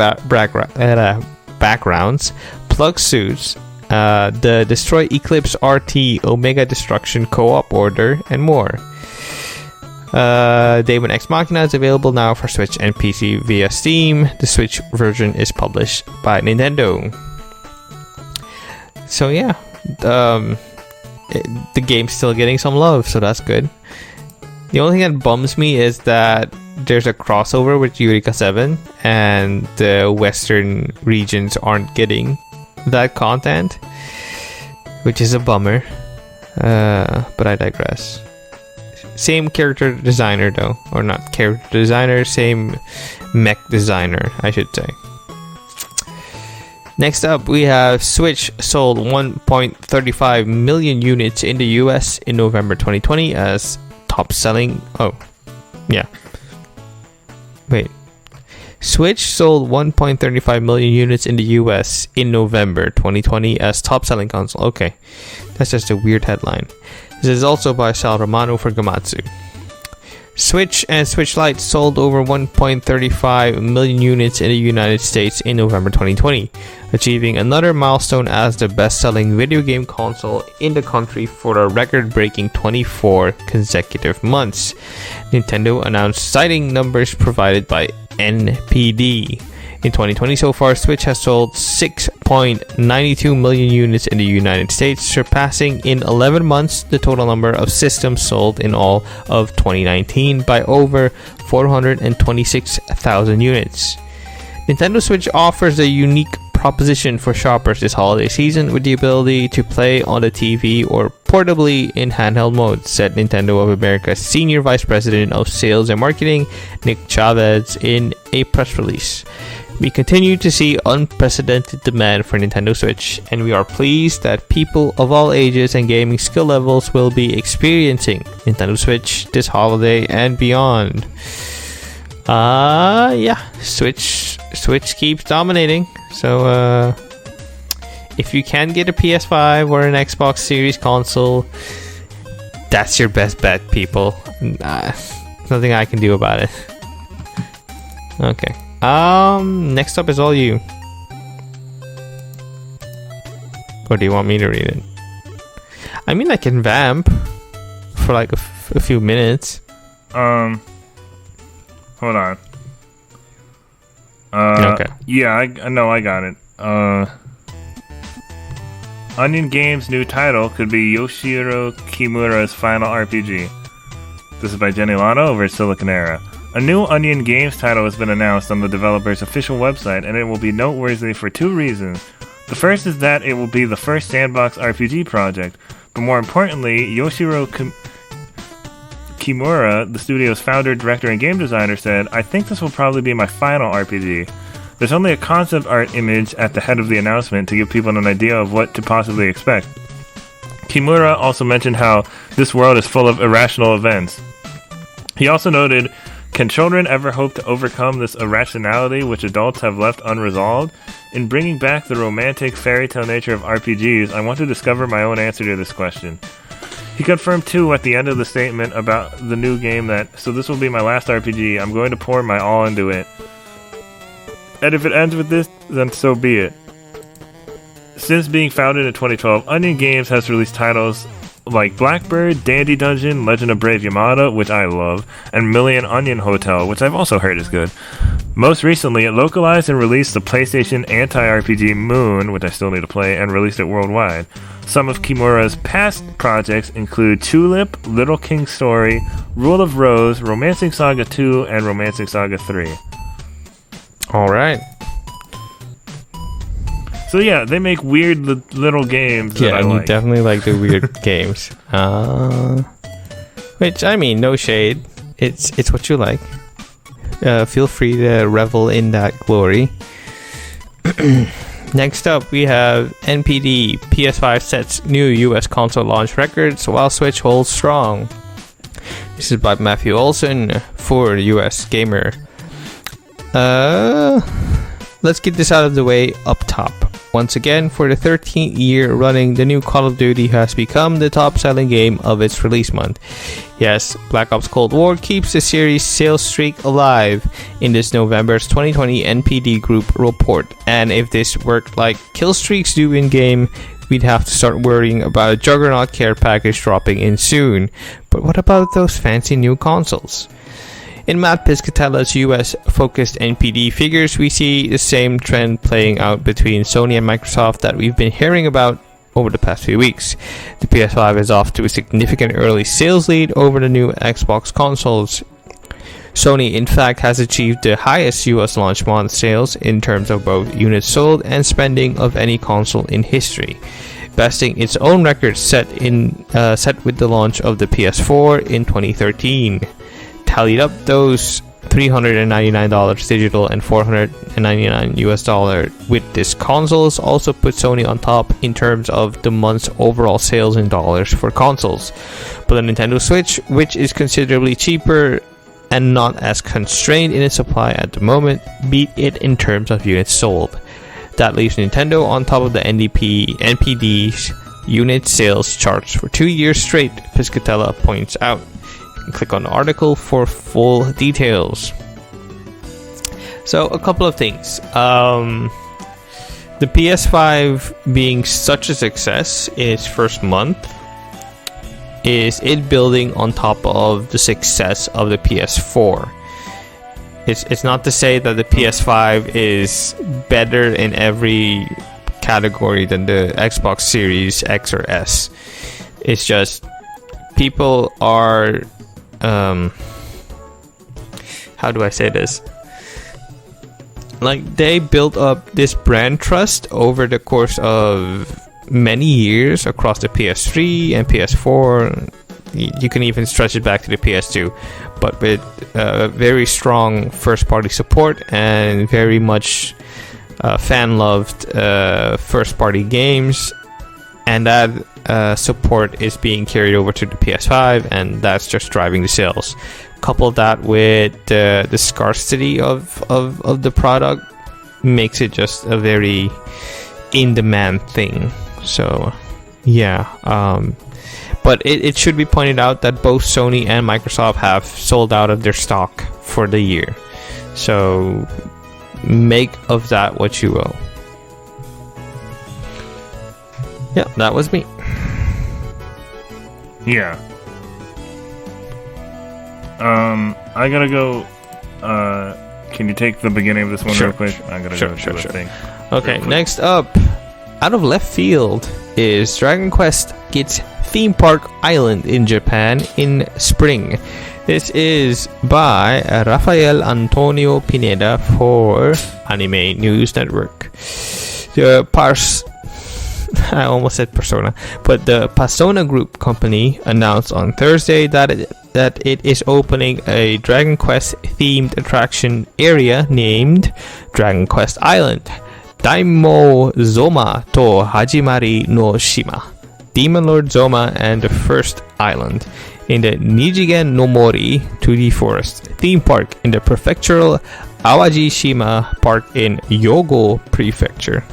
backgrounds, plug suits, the Destroy Eclipse RT Omega Destruction co-op order, and more. Daemon X Machina is available now for Switch and PC via Steam. The Switch version is published by Nintendo. So yeah, the game's still getting some love, so that's good. The only thing that bums me is that there's a crossover with Eureka 7 and the western regions aren't getting that content, which is a bummer, but I digress. Same character designer though, or not character designer, same mech designer, I should say. Next up, we have Switch sold 1.35 million units in the US in November 2020 as top selling. Switch sold 1.35 million units in the US in November 2020 as top selling console. Okay, that's just a weird headline. This is also by Sal Romano for Gamatsu. Switch and Switch Lite sold over 1.35 million units in the United States in November 2020, achieving another milestone as the best-selling video game console in the country for a record-breaking 24 consecutive months. Nintendo announced citing numbers provided by NPD. In 2020 so far, Switch has sold 6.92 million units in the United States, surpassing in 11 months the total number of systems sold in all of 2019 by over 426,000 units. Nintendo Switch offers a unique proposition for shoppers this holiday season with the ability to play on the TV or portably in handheld mode, said Nintendo of America's Senior Vice President of Sales and Marketing, Nick Chavez, in a press release. We continue to see unprecedented demand for Nintendo Switch, and we are pleased that people of all ages and gaming skill levels will be experiencing Nintendo Switch this holiday and beyond. Switch keeps dominating. So if you can get a PS5 or an Xbox Series console, that's your best bet, people. Nothing I can do about it. Okay. Next up is all you. Or do you want me to read it? I mean, I can vamp for like a few minutes. Hold on. Okay. Yeah, I know, I got it. Onion Games' new title could be Yoshiro Kimura's final RPG. This is by Jenny Lano over at Siliconera. A new Onion Games title has been announced on the developer's official website, and it will be noteworthy for two reasons. The first is that it will be the first sandbox RPG project, but more importantly, Yoshiro Kimura, the studio's founder, director, and game designer, said, "I think this will probably be my final RPG." There's only a concept art image at the head of the announcement to give people an idea of what to possibly expect. Kimura also mentioned how this world is full of irrational events. He also noted, "Can children ever hope to overcome this irrationality which adults have left unresolved? In bringing back the romantic fairy tale nature of RPGs, I want to discover my own answer to this question." He confirmed too at the end of the statement about the new game that, "So this will be my last RPG, I'm going to pour my all into it. And if it ends with this, then so be it." Since being founded in 2012, Onion Games has released titles like Blackbird, Dandy Dungeon, Legend of Brave Yamada, which I love, and Million Onion Hotel, which I've also heard is good. Most recently, it localized and released the PlayStation anti-RPG Moon, which I still need to play, and released it worldwide. Some of Kimura's past projects include Tulip, Little King Story, Rule of Rose, Romancing Saga 2, and Romancing Saga 3. Alright. So yeah, they make weird little games that I and like. You definitely like the weird games. Which, I mean, no shade. It's what you like. Feel free to revel in that glory. Next up, we have NPD. PS5 sets new US console launch records while Switch holds strong. This is by Matthew Olson for USGamer. Let's get this out of the way up top. Once again, for the 13th year running, the new Call of Duty has become the top-selling game of its release month. Yes, Black Ops Cold War keeps the series' sales streak alive in this November's 2020 NPD Group report. And if this worked like kill streaks do in-game, we'd have to start worrying about a Juggernaut care package dropping in soon. But what about those fancy new consoles? In Matt Piscatella's US-focused NPD figures, we see the same trend playing out between Sony and Microsoft that we've been hearing about over the past few weeks. The PS5 is off to a significant early sales lead over the new Xbox consoles. Sony, in fact, has achieved the highest US launch month sales in terms of both units sold and spending of any console in history, besting its own record set with the launch of the PS4 in 2013. Tallied up, those $399 digital and $499 US with this consoles also put Sony on top in terms of the month's overall sales in dollars for consoles. But the Nintendo Switch, which is considerably cheaper and not as constrained in its supply at the moment, beat it in terms of units sold. That leaves Nintendo on top of the NPD's unit sales charts for 2 years straight, Piscatella points out. Click on the article for full details. So, a couple of things. The PS5 being such a success in its first month is it building on top of the success of the PS4. It's not to say that the PS5 is better in every category than the Xbox Series X or S. It's just people are how do I say this? Like, they built up this brand trust over the course of many years across the PS3 and PS4. You can even stretch it back to the PS2, but with very strong first-party support and very much fan-loved first-party games, and that support is being carried over to the PS5, and that's just driving the sales. Couple that with the scarcity of the product makes it just a very in-demand thing. So, yeah. But it should be pointed out that both Sony and Microsoft have sold out of their stock for the year. So, make of that what you will. Yeah, that was me. Yeah. I gotta go. Can you take the beginning of this one real quick? I'm gonna go do a thing. Okay, next up, out of left field, is Dragon Quest gets Theme Park Island in Japan in spring. This is by Rafael Antonio Pineda for Anime News Network. I almost said Persona, but the Persona Group company announced on Thursday that it is opening a Dragon Quest themed attraction area named Dragon Quest Island, Daimyo Zoma to Hajimari no Shima, Demon Lord Zoma and the First Island, in the Nijigen no Mori 2D Forest theme park in the prefectural Awajishima Park in Yogo Prefecture.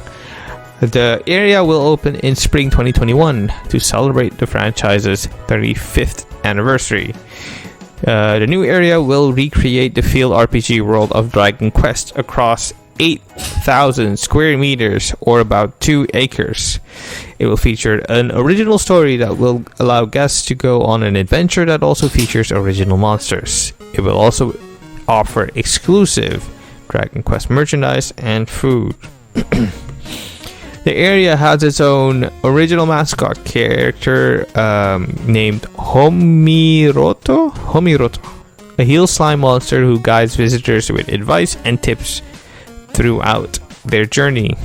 The area will open in spring 2021 to celebrate the franchise's 35th anniversary. The new area will recreate the field RPG world of Dragon Quest across 8,000 square meters, or about 2 acres. It will feature an original story that will allow guests to go on an adventure that also features original monsters. It will also offer exclusive Dragon Quest merchandise and food. The area has its own original mascot character named Homiroto, a heel slime monster who guides visitors with advice and tips throughout their journey.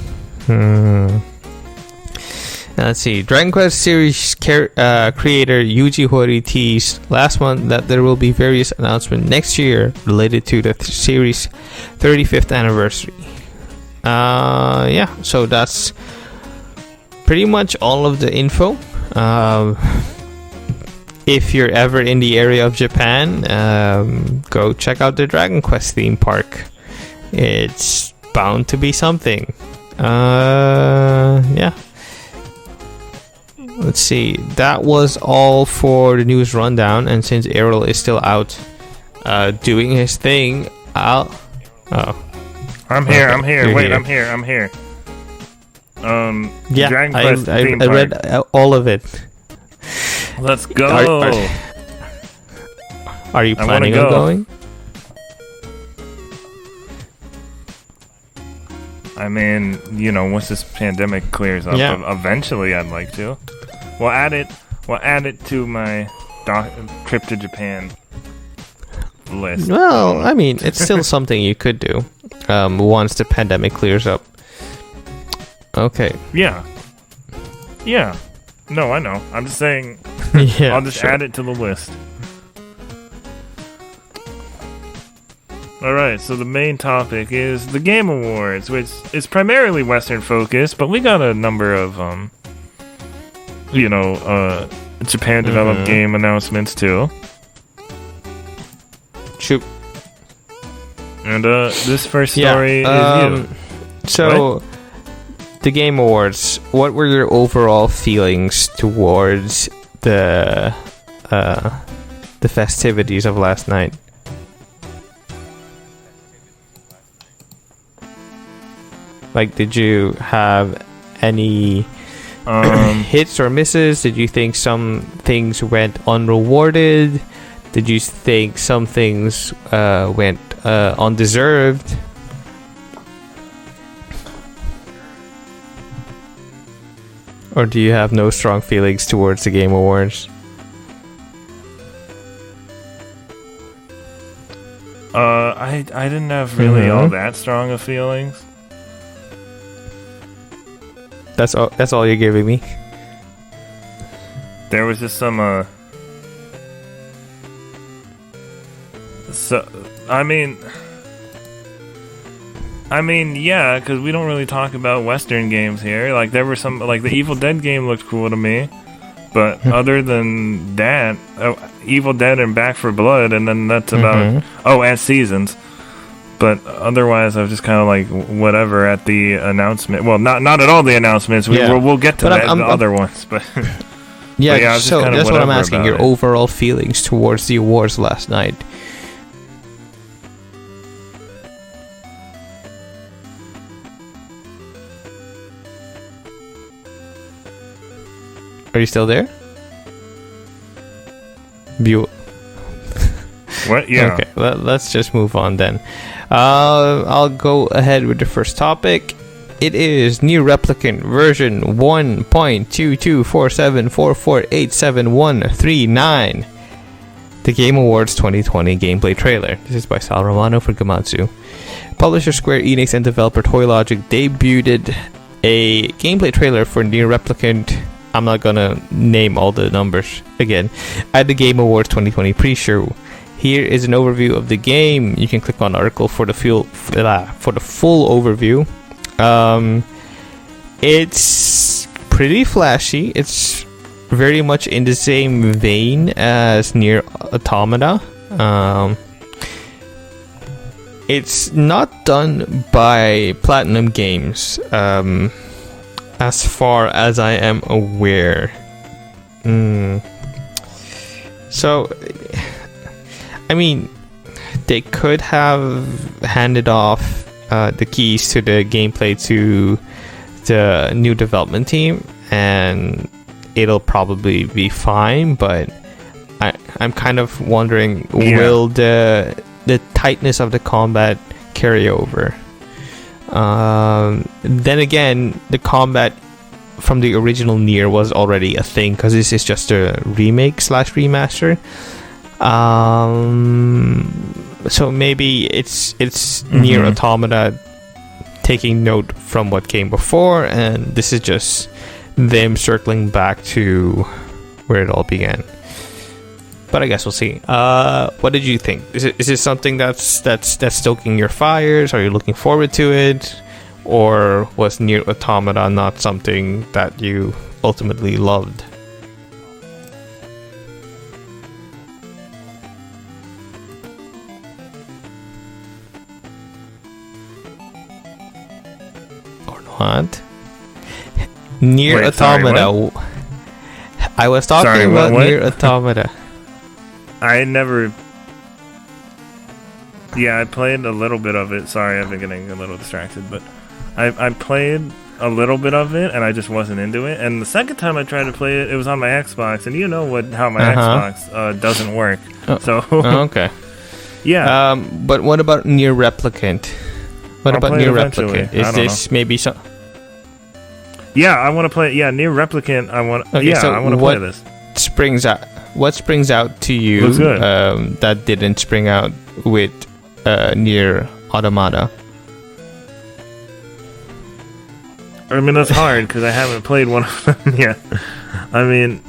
Let's see. Dragon Quest series creator Yuji Horii teased last month that there will be various announcements next year related to the series' 35th anniversary. So that's pretty much all of the info. If you're ever in the area of Japan, go check out the Dragon Quest theme park. It's bound to be something. Let's see. That was all for the news rundown, and since Erroll is still out doing his thing, I'm here. Wait, I'm here. Dragon Quest I theme park. read all of it. Let's go. Are you planning on going? I mean, once this pandemic clears up, eventually I'd like to. We'll add it to my trip to Japan list. Well, I mean, it's still something you could do once the pandemic clears up. Okay. Yeah. No, I know. I'm just saying. I'll just add it to the list. Alright, so the main topic is the Game Awards, which is primarily Western focused, but we got a number of, Japan developed game announcements too. Shoot. And this first story is you. So, what? The Game Awards, what were your overall feelings towards the festivities of last night? Like, did you have any hits or misses? Did you think some things went unrewarded? Did you think some things went undeserved? Or do you have no strong feelings towards the Game Awards? I didn't have really all that strong of feelings. That's all you're giving me? There was just some yeah, because we don't really talk about Western games here. Like, there were some, like, the Evil Dead game looked cool to me, but other than that, Evil Dead and Back 4 Blood, and then that's about, and Seasons. But otherwise, I was just kind of like whatever at the announcement. Well, not at all the announcements. We'll get to the other ones, but yeah. So that's what I'm asking. Your overall feelings towards the awards last night. Are you still there? What? Yeah. Okay, let's just move on then. I'll go ahead with the first topic. It is Nier Replicant version 1.22474487139. The Game Awards 2020 gameplay trailer. This is by Sal Romano for Gematsu. Publisher Square Enix and developer Toy Logic debuted a gameplay trailer for Nier Replicant. I'm not gonna name all the numbers again. At the Game Awards 2020 pre-show. Here is an overview of the game. You can click on the article for the full overview. It's pretty flashy. It's very much in the same vein as Nier Automata. It's not done by Platinum Games. As far as I am aware. So, I mean, they could have handed off the keys to the gameplay to the new development team, and it'll probably be fine, but I'm kind of wondering, will the tightness of the combat carry over? Then again, the combat from the original Nier was already a thing, because this is just a remake / remaster. So maybe it's Nier Automata taking note from what came before, and this is just them circling back to where it all began. But I guess we'll see. What did you think? Is it something that's stoking your fires? Are you looking forward to it? Or was Nier Automata not something that you ultimately loved? Or not? Nier Automata. Sorry, I was talking about Nier Automata. I never... Yeah, I played a little bit of it. Sorry, I've been getting a little distracted, but I played a little bit of it, and I just wasn't into it. And the second time I tried to play it, it was on my Xbox, and you know how my Xbox doesn't work. Okay. Yeah. But what about Nier Replicant? What about Nier Replicant? Is this maybe some... Yeah, I want to play... Yeah, Nier Replicant, I want... Okay, so I want to play this. What springs out to you that didn't spring out with Nier Automata? I mean, that's hard because I haven't played one of them yet. I mean,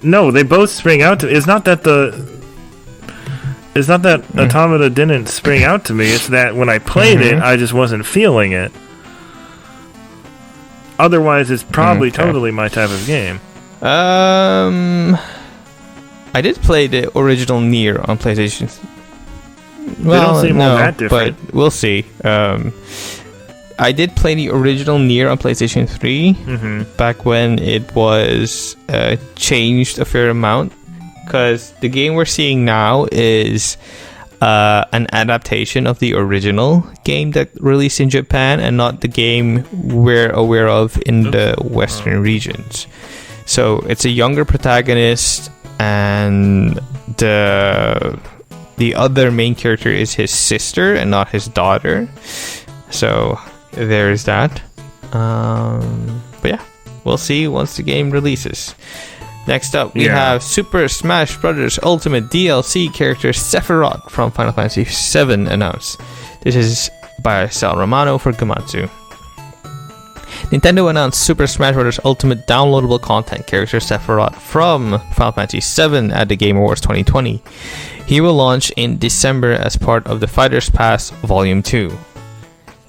no, they both spring out to me. It's not that Automata didn't spring out to me. It's that when I played it, I just wasn't feeling it. Otherwise, it's probably totally my type of game. I did play the original Nier on PlayStation. Well, they don't seem all that different. But we'll see. I did play the original Nier on PlayStation 3 back when it was changed a fair amount, because the game we're seeing now is an adaptation of the original game that released in Japan, and not the game we're aware of in the Western regions. So it's a younger protagonist, and the other main character is his sister and not his daughter. So there's that. But yeah, we'll see once the game releases. Next up, we have Super Smash Bros. Ultimate DLC character Sephiroth from Final Fantasy VII announced. This is by Sal Romano for Gematsu. Nintendo announced Super Smash Bros. Ultimate downloadable content character Sephiroth from Final Fantasy VII at the Game Awards 2020. He will launch in December as part of the Fighters Pass Volume 2.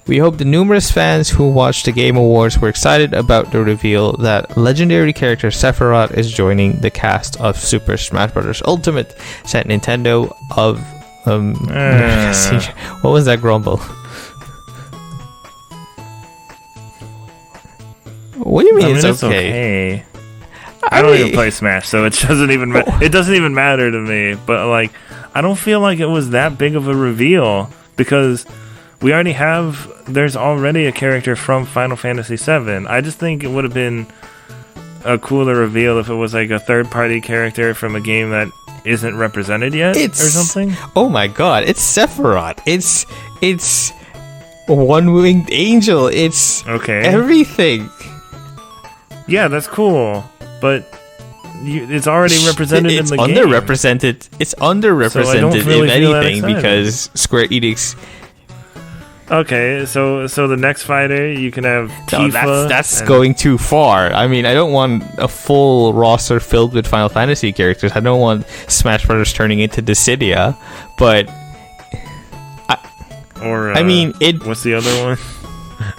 We hope the numerous fans who watched the Game Awards were excited about the reveal that legendary character Sephiroth is joining the cast of Super Smash Bros. Ultimate, said Nintendo of What was that grumble? What do you mean it's okay? I don't even play Smash, so it doesn't even it doesn't even matter to me. But like, I don't feel like it was that big of a reveal because we already have. There's already a character from Final Fantasy VII. I just think it would have been a cooler reveal if it was like a third-party character from a game that isn't represented yet or something. Oh my god! It's Sephiroth. It's one-winged angel. It's everything. Yeah, that's cool, but it's already represented in the game. It's underrepresented if anything because Square Enix. Okay, so the next fighter you can have Tifa. No, that's going too far. I mean, I don't want a full roster filled with Final Fantasy characters. I don't want Smash Brothers turning into Dissidia, but I mean, what's the other one?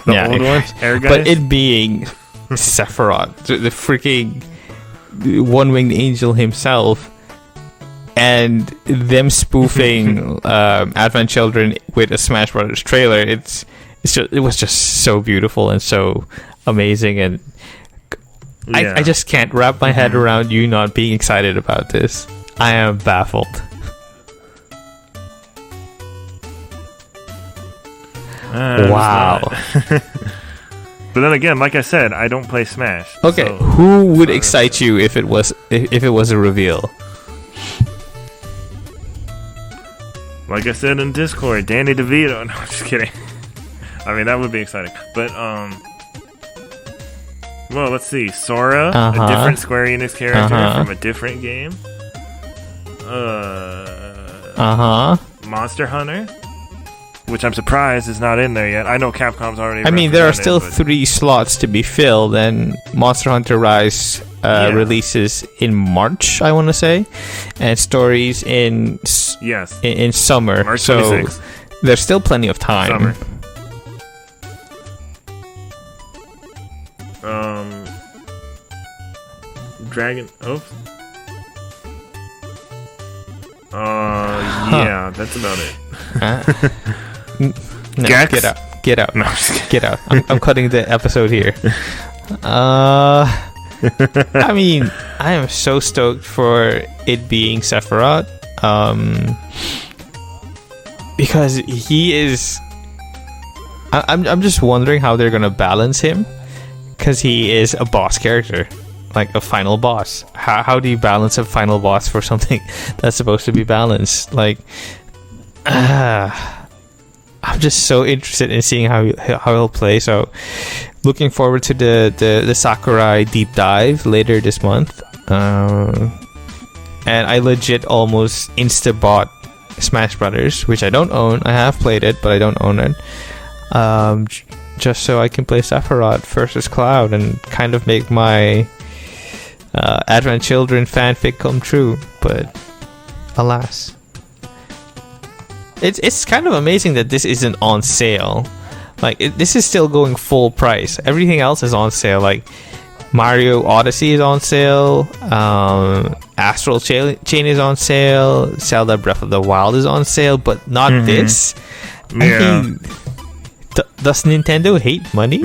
The old one, Air Guys? But it being Sephiroth, the freaking one-winged angel himself, and them spoofing Advent Children with a Smash Brothers trailer, it was just so beautiful and so amazing, and I just can't wrap my head around you not being excited about this. I am baffled. Wow. But then again, like I said, I don't play Smash. Okay, so, who would excite you if it was a reveal? Like I said in Discord, Danny DeVito. No, I'm just kidding. I mean, that would be exciting. But well, let's see. Sora, a different Square Enix character from a different game. Monster Hunter, which I'm surprised is not in there yet. I know Capcom's already. I mean, there are still 3 slots to be filled, and Monster Hunter Rise releases in March, I want to say, and stories in summer. March 26th. So there's still plenty of time. Summer. Dragon. Oops. Yeah, that's about it. No, Gex? Get out. No, get out. I'm cutting the episode here. I mean, I am so stoked for it being Sephiroth, because he is. I'm just wondering how they're gonna balance him, because he is a boss character, like a final boss. How do you balance a final boss for something that's supposed to be balanced? Like, I'm just so interested in seeing how he'll play. So, looking forward to the Sakurai deep dive later this month. And I legit almost insta-bought Smash Brothers, which I don't own. I have played it, but I don't own it. Just so I can play Sephiroth versus Cloud and kind of make my Advent Children fanfic come true. But alas. It's kind of amazing that this isn't on sale. Like, this is still going full price. Everything else is on sale. Like, Mario Odyssey is on sale. Astral Chain is on sale. Zelda Breath of the Wild is on sale, but not this. Yeah. I mean, does Nintendo hate money?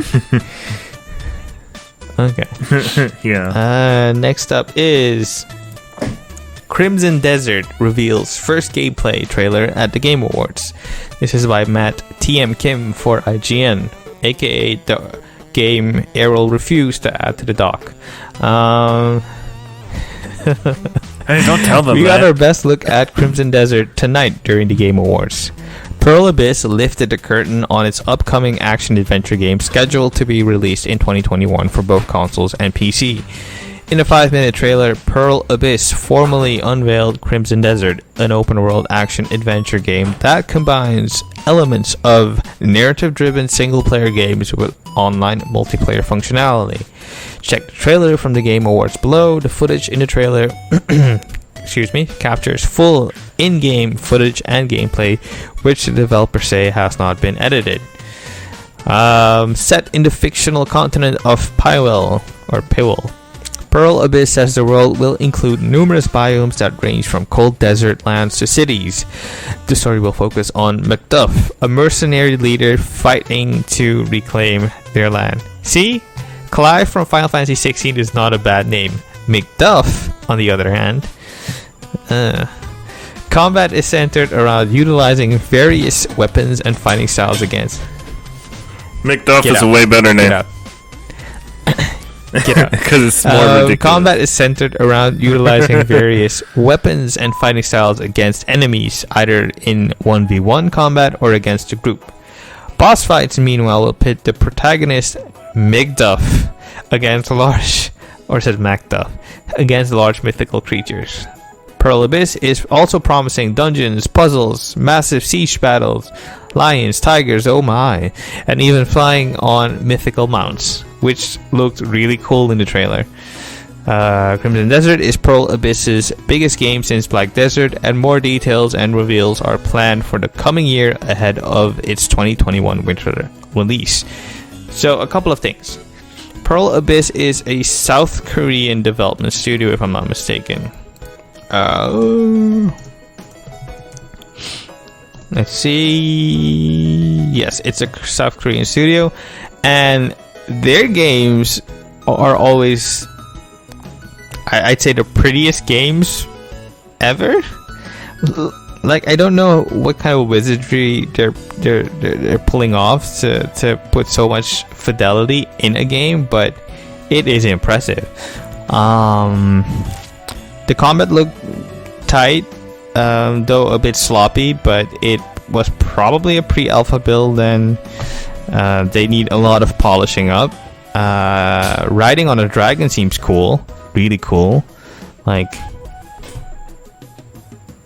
Okay. Yeah. Next up is Crimson Desert reveals first gameplay trailer at the Game Awards. This is by Matt TM Kim for IGN, aka the game Erroll refused to add to the doc. Hey, don't tell them. We got our best look at Crimson Desert tonight during the Game Awards. Pearl Abyss lifted the curtain on its upcoming action-adventure game scheduled to be released in 2021 for both consoles and PC. In a 5-minute trailer, Pearl Abyss formally unveiled Crimson Desert, an open-world action-adventure game that combines elements of narrative-driven single-player games with online multiplayer functionality. Check the trailer from the Game Awards below. The footage in the trailer captures full in-game footage and gameplay, which the developers say has not been edited. Set in the fictional continent of Pywell, Pearl Abyss says the world will include numerous biomes that range from cold desert lands to cities. The story will focus on Macduff, a mercenary leader fighting to reclaim their land. See? Clive from Final Fantasy XVI is not a bad name. Macduff, on the other hand. Combat is centered around utilizing various weapons and fighting styles against... Macduff is a way better name. Get out. Get out. Because it's more ridiculous. Combat is centered around utilizing various weapons and fighting styles against enemies, either in 1v1 combat or against a group. Boss fights, meanwhile, will pit the protagonist, Macduff, against large... or it says Macduff, against large mythical creatures. Pearl Abyss is also promising dungeons, puzzles, massive siege battles, lions, tigers, oh my, and even flying on mythical mounts, which looked really cool in the trailer. Crimson Desert is Pearl Abyss's biggest game since Black Desert, and more details and reveals are planned for the coming year ahead of its 2021 winter release. So, a couple of things. Pearl Abyss is a South Korean development studio, if I'm not mistaken. Let's see. Yes, it's a South Korean studio, and their games are always, I'd say, the prettiest games ever. Like, I don't know what kind of wizardry they're pulling off to put so much fidelity in a game, but it is impressive. The combat looked tight, though a bit sloppy, but it was probably a pre-alpha build, and they need a lot of polishing up. Riding on a dragon seems cool, really cool. Like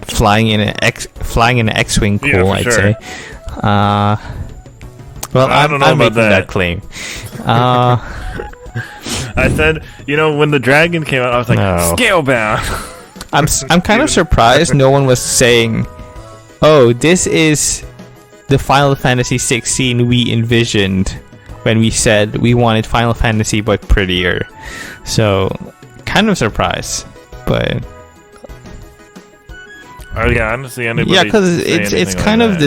flying in an X-wing, cool. Yeah, I'd say. Well, I'm making that claim. I said, when the dragon came out, I was like, Scalebound. I'm kind of surprised no one was saying, "Oh, this is the Final Fantasy 16 we envisioned when we said we wanted Final Fantasy but prettier." So, kind of surprised, but honestly, anybody. Yeah, because it's kind of in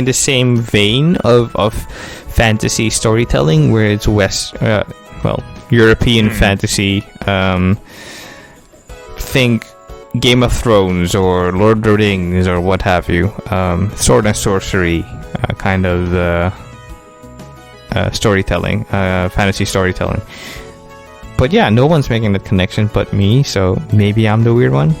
the same vein of fantasy storytelling, where it's European fantasy. Think Game of Thrones or Lord of the Rings or what have you. Sword and sorcery kind of storytelling, fantasy storytelling. But yeah, no one's making that connection but me, so maybe I'm the weird one.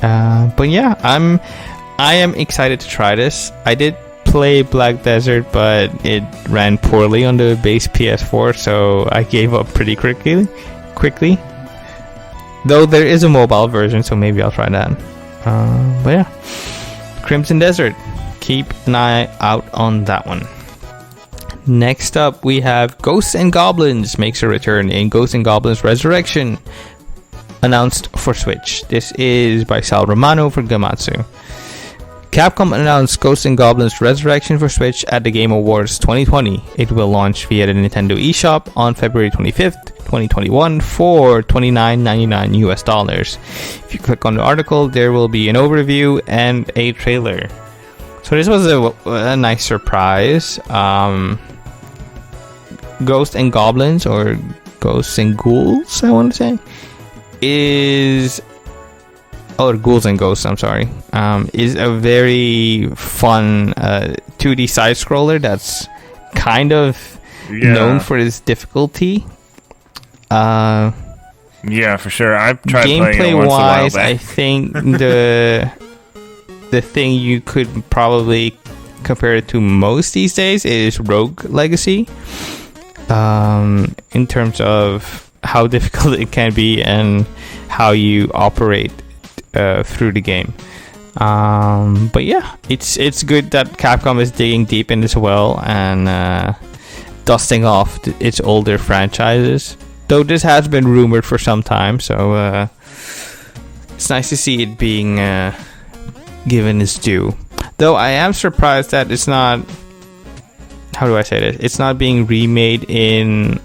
But yeah, I am excited to try this. I did play Black Desert, but it ran poorly on the base PS4, so I gave up pretty quickly. Though there is a mobile version, so maybe I'll try that. But yeah, Crimson Desert. Keep an eye out on that one. Next up, we have Ghosts and Goblins makes a return in Ghosts and Goblins Resurrection, announced for Switch. This is by Sal Romano for Gamatsu. Capcom announced Ghosts and Goblins Resurrection for Switch at the Game Awards 2020. It will launch via the Nintendo eShop on February 25th, 2021 for $29.99 US. If you click on the article, there will be an overview and a trailer. So this was a nice surprise. Ghosts and Goblins, or Ghosts and Ghouls, I want to say, Ghouls and Ghosts, I'm sorry, is a very fun 2D side-scroller that's kind of known for its difficulty. Yeah, for sure. I've tried playing it once a while back. I think the thing you could probably compare it to most these days is Rogue Legacy, in terms of how difficult it can be and how you operate through the game. But yeah, it's good that Capcom is digging deep in as well and dusting off its older franchises. Though this has been rumored for some time, so it's nice to see it being given its due. Though I am surprised that it's not... How do I say this? It's not being remade in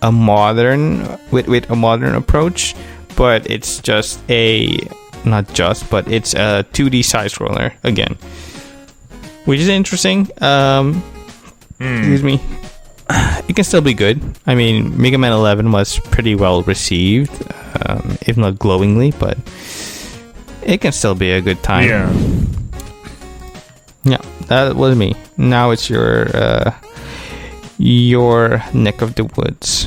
a modern with a modern approach, but it's just it's a 2D side scroller again, which is interesting. Excuse me. It can still be good. I mean, Mega Man 11 was pretty well received, if not glowingly, but it can still be a good time. Yeah, that was me. Now it's your neck of the woods.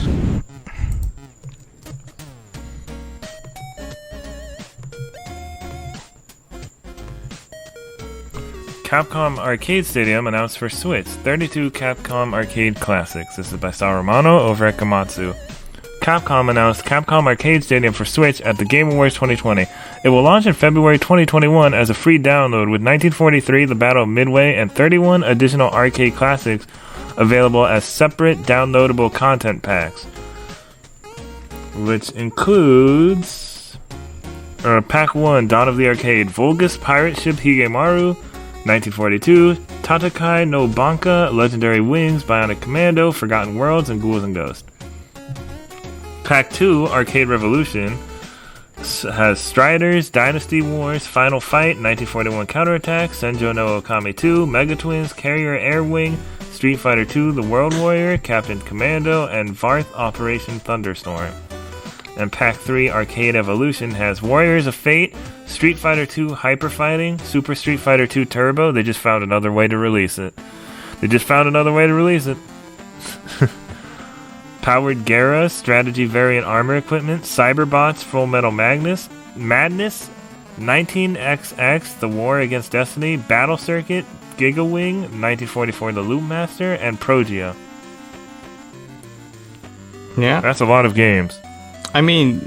Capcom Arcade Stadium announced for Switch 32 Capcom Arcade Classics. This is by Sal Romano over at Komatsu. Capcom announced Capcom Arcade Stadium for Switch at the Game Awards 2020. It will launch in February 2021 as a free download with 1943, The Battle of Midway, and 31 additional arcade classics available as separate downloadable content packs, which includes Pack 1, Dawn of the Arcade, Vulgus Pirate Ship Higemaru, 1942, Tatakai no Banka, Legendary Wings, Bionic Commando, Forgotten Worlds, and Ghouls and Ghosts. Pack 2, Arcade Revolution, has Striders, Dynasty Wars, Final Fight, 1941 Counterattack, Senjo no Okami 2, Mega Twins, Carrier Air Wing, Street Fighter 2, The World Warrior, Captain Commando, and Varth Operation Thunderstorm. And Pack 3, Arcade Evolution, has Warriors of Fate, Street Fighter 2 Hyper Fighting, Super Street Fighter 2 Turbo. They just found another way to release it. Powered Gera, Strategy Variant Armor Equipment, Cyberbots, Full Metal Madness, 19XX, The War Against Destiny, Battle Circuit, Giga Wing, 1944, The Loop Master, and Progia. Yeah. That's a lot of games. I mean,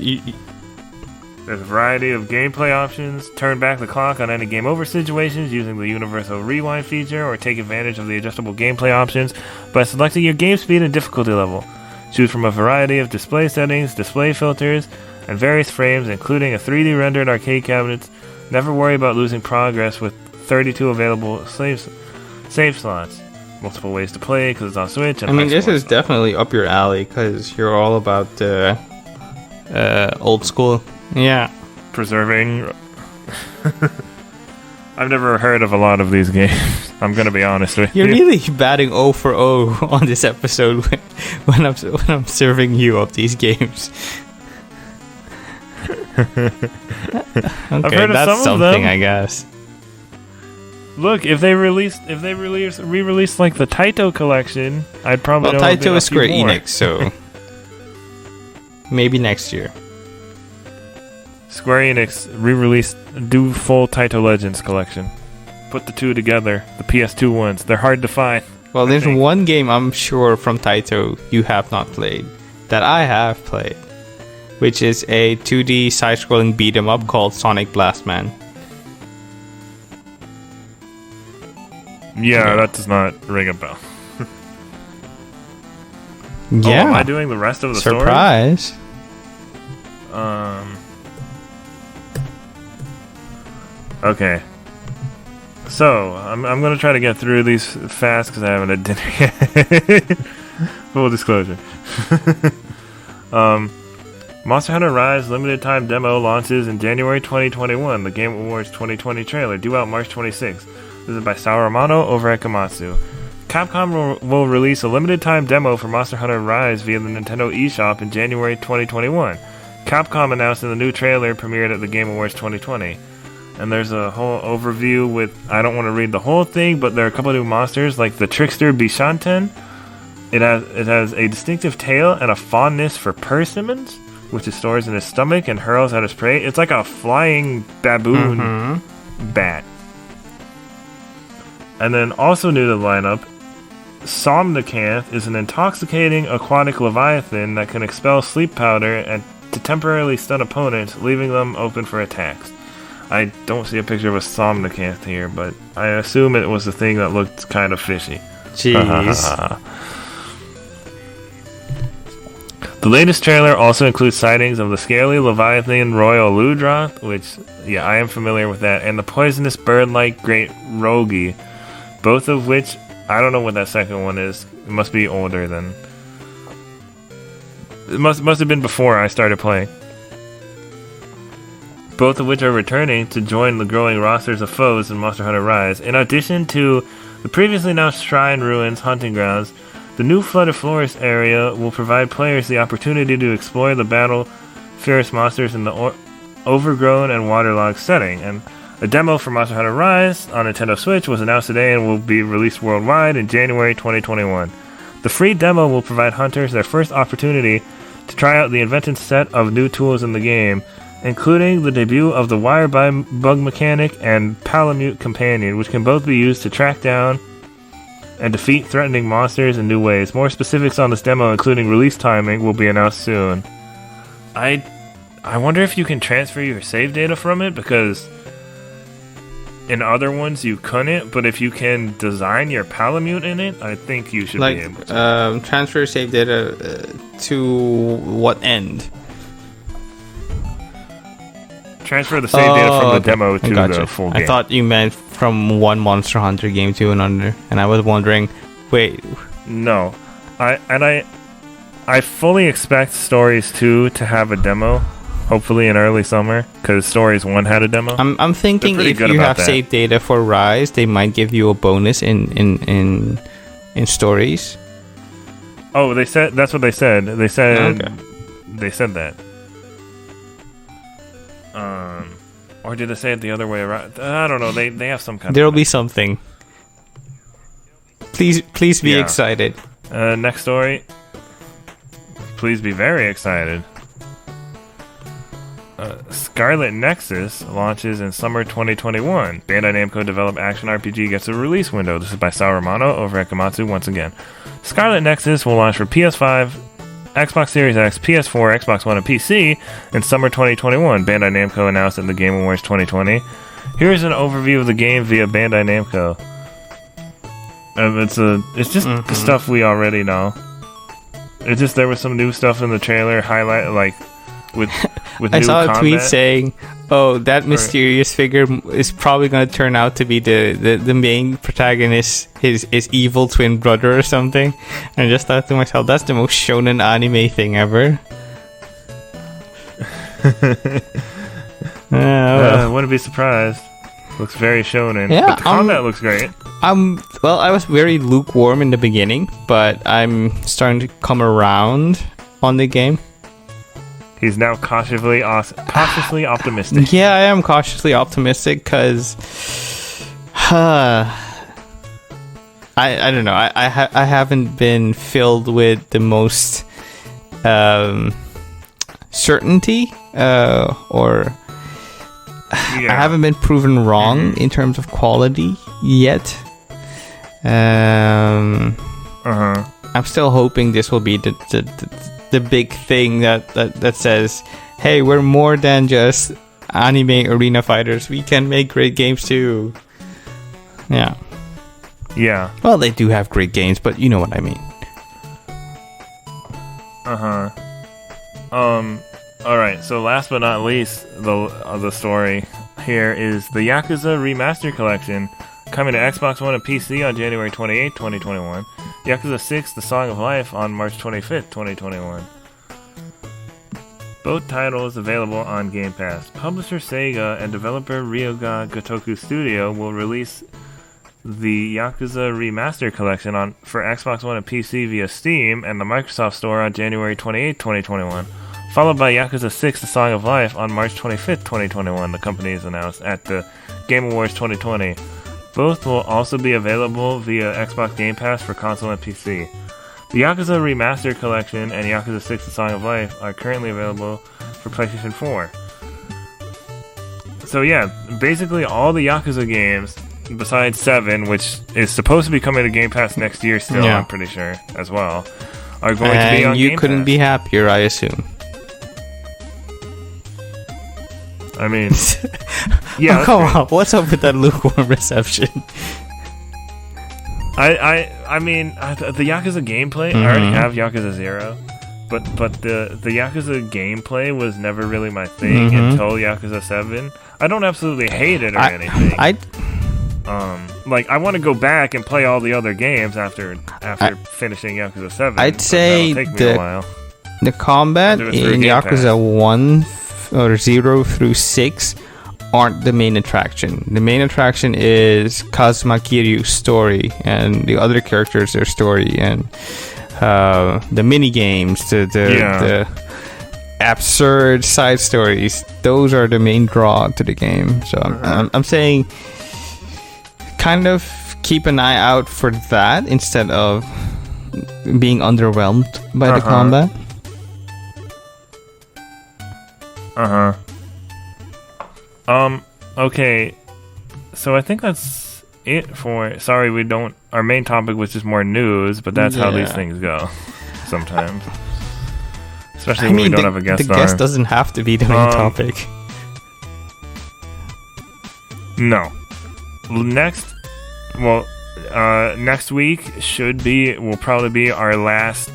there's a variety of gameplay options. Turn back the clock on any game over situations using the Universal Rewind feature, or take advantage of the adjustable gameplay options by selecting your game speed and difficulty level. Choose from a variety of display settings, display filters, and various frames, including a 3D rendered arcade cabinets. Never worry about losing progress with 32 available save slots. Multiple ways to play because it's on Switch. And this is definitely up your alley because you're all about old school. Yeah. Preserving. I've never heard of a lot of these games. I'm gonna be honest with you. You're really batting 0 for 0 on this episode when I'm serving you up these games. Okay, I've heard of that's some something, of them. I guess. Look, if they re-release like the Taito collection, I'd probably. Well, know Taito is Square more. Enix, so maybe next year. Square Enix re-released do full Taito Legends collection. Put the two together, the PS2 ones. They're hard to find. Well, there's one game I'm sure from Taito you have not played that I have played, which is a 2D side-scrolling beat-em-up called Sonic Blast Man. Yeah, that does not ring a bell. Yeah. Am I doing the rest of the Surprise. story? Okay. So, I'm going to try to get through these fast because I haven't had dinner yet. Full disclosure. Monster Hunter Rise limited time demo launches in January 2021. The Game Awards 2020 trailer due out March 26th. This is by Sal Romano over at Komatsu. Capcom will release a limited time demo for Monster Hunter Rise via the Nintendo eShop in January 2021. Capcom announced in the new trailer premiered at the Game Awards 2020. And there's a whole overview with, I don't want to read the whole thing, but there are a couple of new monsters like the Trickster Bishanten. It has a distinctive tail and a fondness for persimmons, which it stores in his stomach and hurls at his prey. It's like a flying baboon bat. And then also new to the lineup, Somnicanth is an intoxicating aquatic leviathan that can expel sleep powder and to temporarily stun opponents, leaving them open for attacks. I don't see a picture of a Somnicanth here, but I assume it was a thing that looked kind of fishy. Jeez. The latest trailer also includes sightings of the scaly Leviathan Royal Ludroth, which, yeah, I am familiar with that, and the poisonous bird-like Great Rogi, both of which, I don't know what that second one is. It must be older than... It must have been before I started playing. Both of which are returning to join the growing rosters of foes in Monster Hunter Rise. In addition to the previously announced Shrine Ruins hunting grounds, the new Flooded Forest area will provide players the opportunity to explore the battle-fierce monsters in the overgrown and waterlogged setting. And a demo for Monster Hunter Rise on Nintendo Switch was announced today and will be released worldwide in January 2021. The free demo will provide hunters their first opportunity to try out the invented set of new tools in the game, including the debut of the wire bug mechanic and Palamute companion, which can both be used to track down and defeat threatening monsters in new ways. More specifics on this demo, including release timing, will be announced soon. I wonder if you can transfer your save data from it, because in other ones you couldn't, but if you can design your Palamute in it, I think you should be able to. Transfer save data to what end? Transfer the save data from the demo to the full game. I thought you meant from one Monster Hunter game to another, and I was wondering, wait. No. I fully expect Stories 2 to have a demo, hopefully in early summer, because Stories 1 had a demo. I'm thinking if you have save data for Rise, they might give you a bonus in Stories. Oh, they said that's what they said. They said that. Or did they say it the other way around? I don't know. They have some kind. There'll be something. Please be excited. Next story. Please be very excited. Scarlet Nexus launches in summer 2021. Bandai Namco developed action RPG gets a release window. This is by Sal Romano over at Gamatsu once again. Scarlet Nexus will launch for PS5, Xbox Series X, PS4, Xbox One, and PC in summer 2021, Bandai Namco announced at the Game Awards 2020. Here's an overview of the game via Bandai Namco. It's just the stuff we already know. It's just there was some new stuff in the trailer, highlight like with I new saw a combat. tweet saying, "Oh, that mysterious figure is probably going to turn out to be the main protagonist, his evil twin brother or something." And I just thought to myself, "That's the most shonen anime thing ever." Wouldn't be surprised. Looks very shonen. Yeah, but the combat looks great. Well, I was very lukewarm in the beginning, but I'm starting to come around on the game. He's now cautiously optimistic. Yeah, I am cautiously optimistic because I don't know. I haven't been filled with the most certainty or I haven't been proven wrong in terms of quality yet. I'm still hoping this will be the big thing that says, hey, we're more than just anime arena fighters. We can make great games too. Yeah. Yeah. Well, they do have great games, but you know what I mean. Alright, so last but not least, the story here is the Yakuza Remastered Collection coming to Xbox One and PC on January 28, 2021. Yakuza 6, The Song of Life on March 25th, 2021. Both titles available on Game Pass. Publisher Sega and developer Ryoga Gotoku Studio will release the Yakuza Remastered Collection for Xbox One and PC via Steam and the Microsoft Store on January 28, 2021. Followed by Yakuza 6, The Song of Life on March 25th, 2021, the company has announced at the Game Awards 2020. Both will also be available via Xbox Game Pass for console and PC. The Yakuza Remastered Collection and Yakuza 6 The Song of Life are currently available for PlayStation 4. So yeah, basically all the Yakuza games, besides 7, which is supposed to be coming to Game Pass next year still, I'm pretty sure, as well, are going to be on Game Pass. And you couldn't be happier, I assume. I mean, yeah. Oh, come on, what's up with that lukewarm reception? I mean, the Yakuza gameplay. I already have Yakuza 0, but the Yakuza gameplay was never really my thing until Yakuza 7. I don't absolutely hate it or anything. Like I want to go back and play all the other games after finishing Yakuza 7. I'd say that'll take me a while. The combat Do it through in Game Yakuza Pass. 1 or 0 through 6 aren't the main attraction. The main attraction is Kazuma Kiryu's story and the other characters, their story, and the mini games, the absurd side stories. Those are the main draw to the game. So I'm saying kind of keep an eye out for that instead of being underwhelmed by the combat. Okay. So I think that's it for... Sorry, we don't... Our main topic was just more news, but that's how these things go sometimes. Especially when we don't have a guest on. The guest doesn't have to be the main topic. No. Next week will probably be our last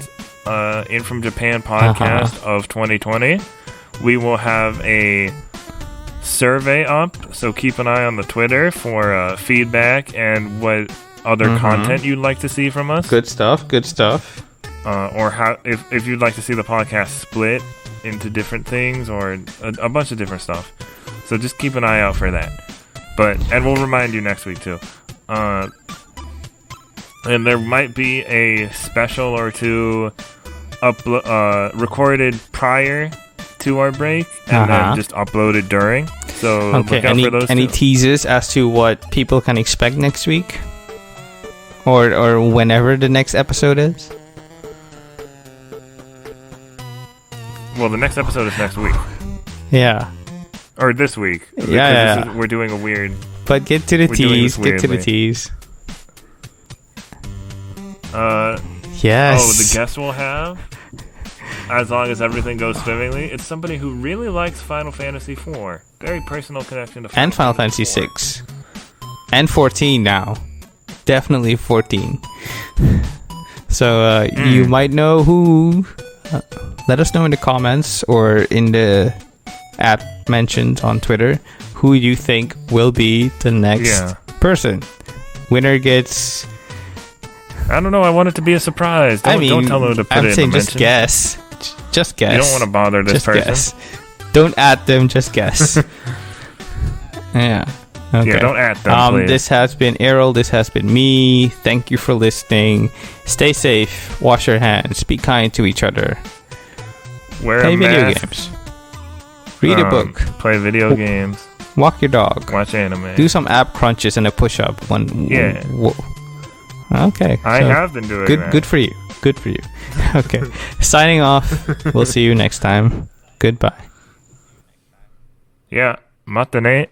In From Japan podcast of 2020. We will have a survey up, so keep an eye on the Twitter for feedback and what other content you'd like to see from us. Good stuff. Or how if you'd like to see the podcast split into different things or a bunch of different stuff. So just keep an eye out for that. And we'll remind you next week too. And there might be a special or two recorded prior to our break and then just uploaded during. So look out for those. Any teases as to what people can expect next week, or whenever the next episode is? Well, the next episode is next week. Yeah. Or this week. Yeah. We're doing a weird... But get to the tease. Get to the tease. Yes. Oh, the guest we'll have, as long as everything goes swimmingly, it's somebody who really likes Final Fantasy IV. Very personal connection to Final Fantasy VI. And 14 now. Definitely 14. So you might know who... let us know in the comments or in the app mentioned on Twitter who you think will be the next person. Winner gets... I don't know. I want it to be a surprise. Don't tell them to put it in the saying mention. just guess. Just guess. You don't want to bother this just person. Guess. Don't add them. Just guess. Yeah. Okay. Yeah, don't add them, please. This has been Erroll. This has been me. Thank you for listening. Stay safe. Wash your hands. Be kind to each other. Play video games. Read a book. Play video games. Walk your dog. Watch anime. Do some ab crunches and a push-up. Okay. I have been doing that. Good for you. Good for you. Okay. Signing off. We'll see you next time. Goodbye. Yeah. Matane.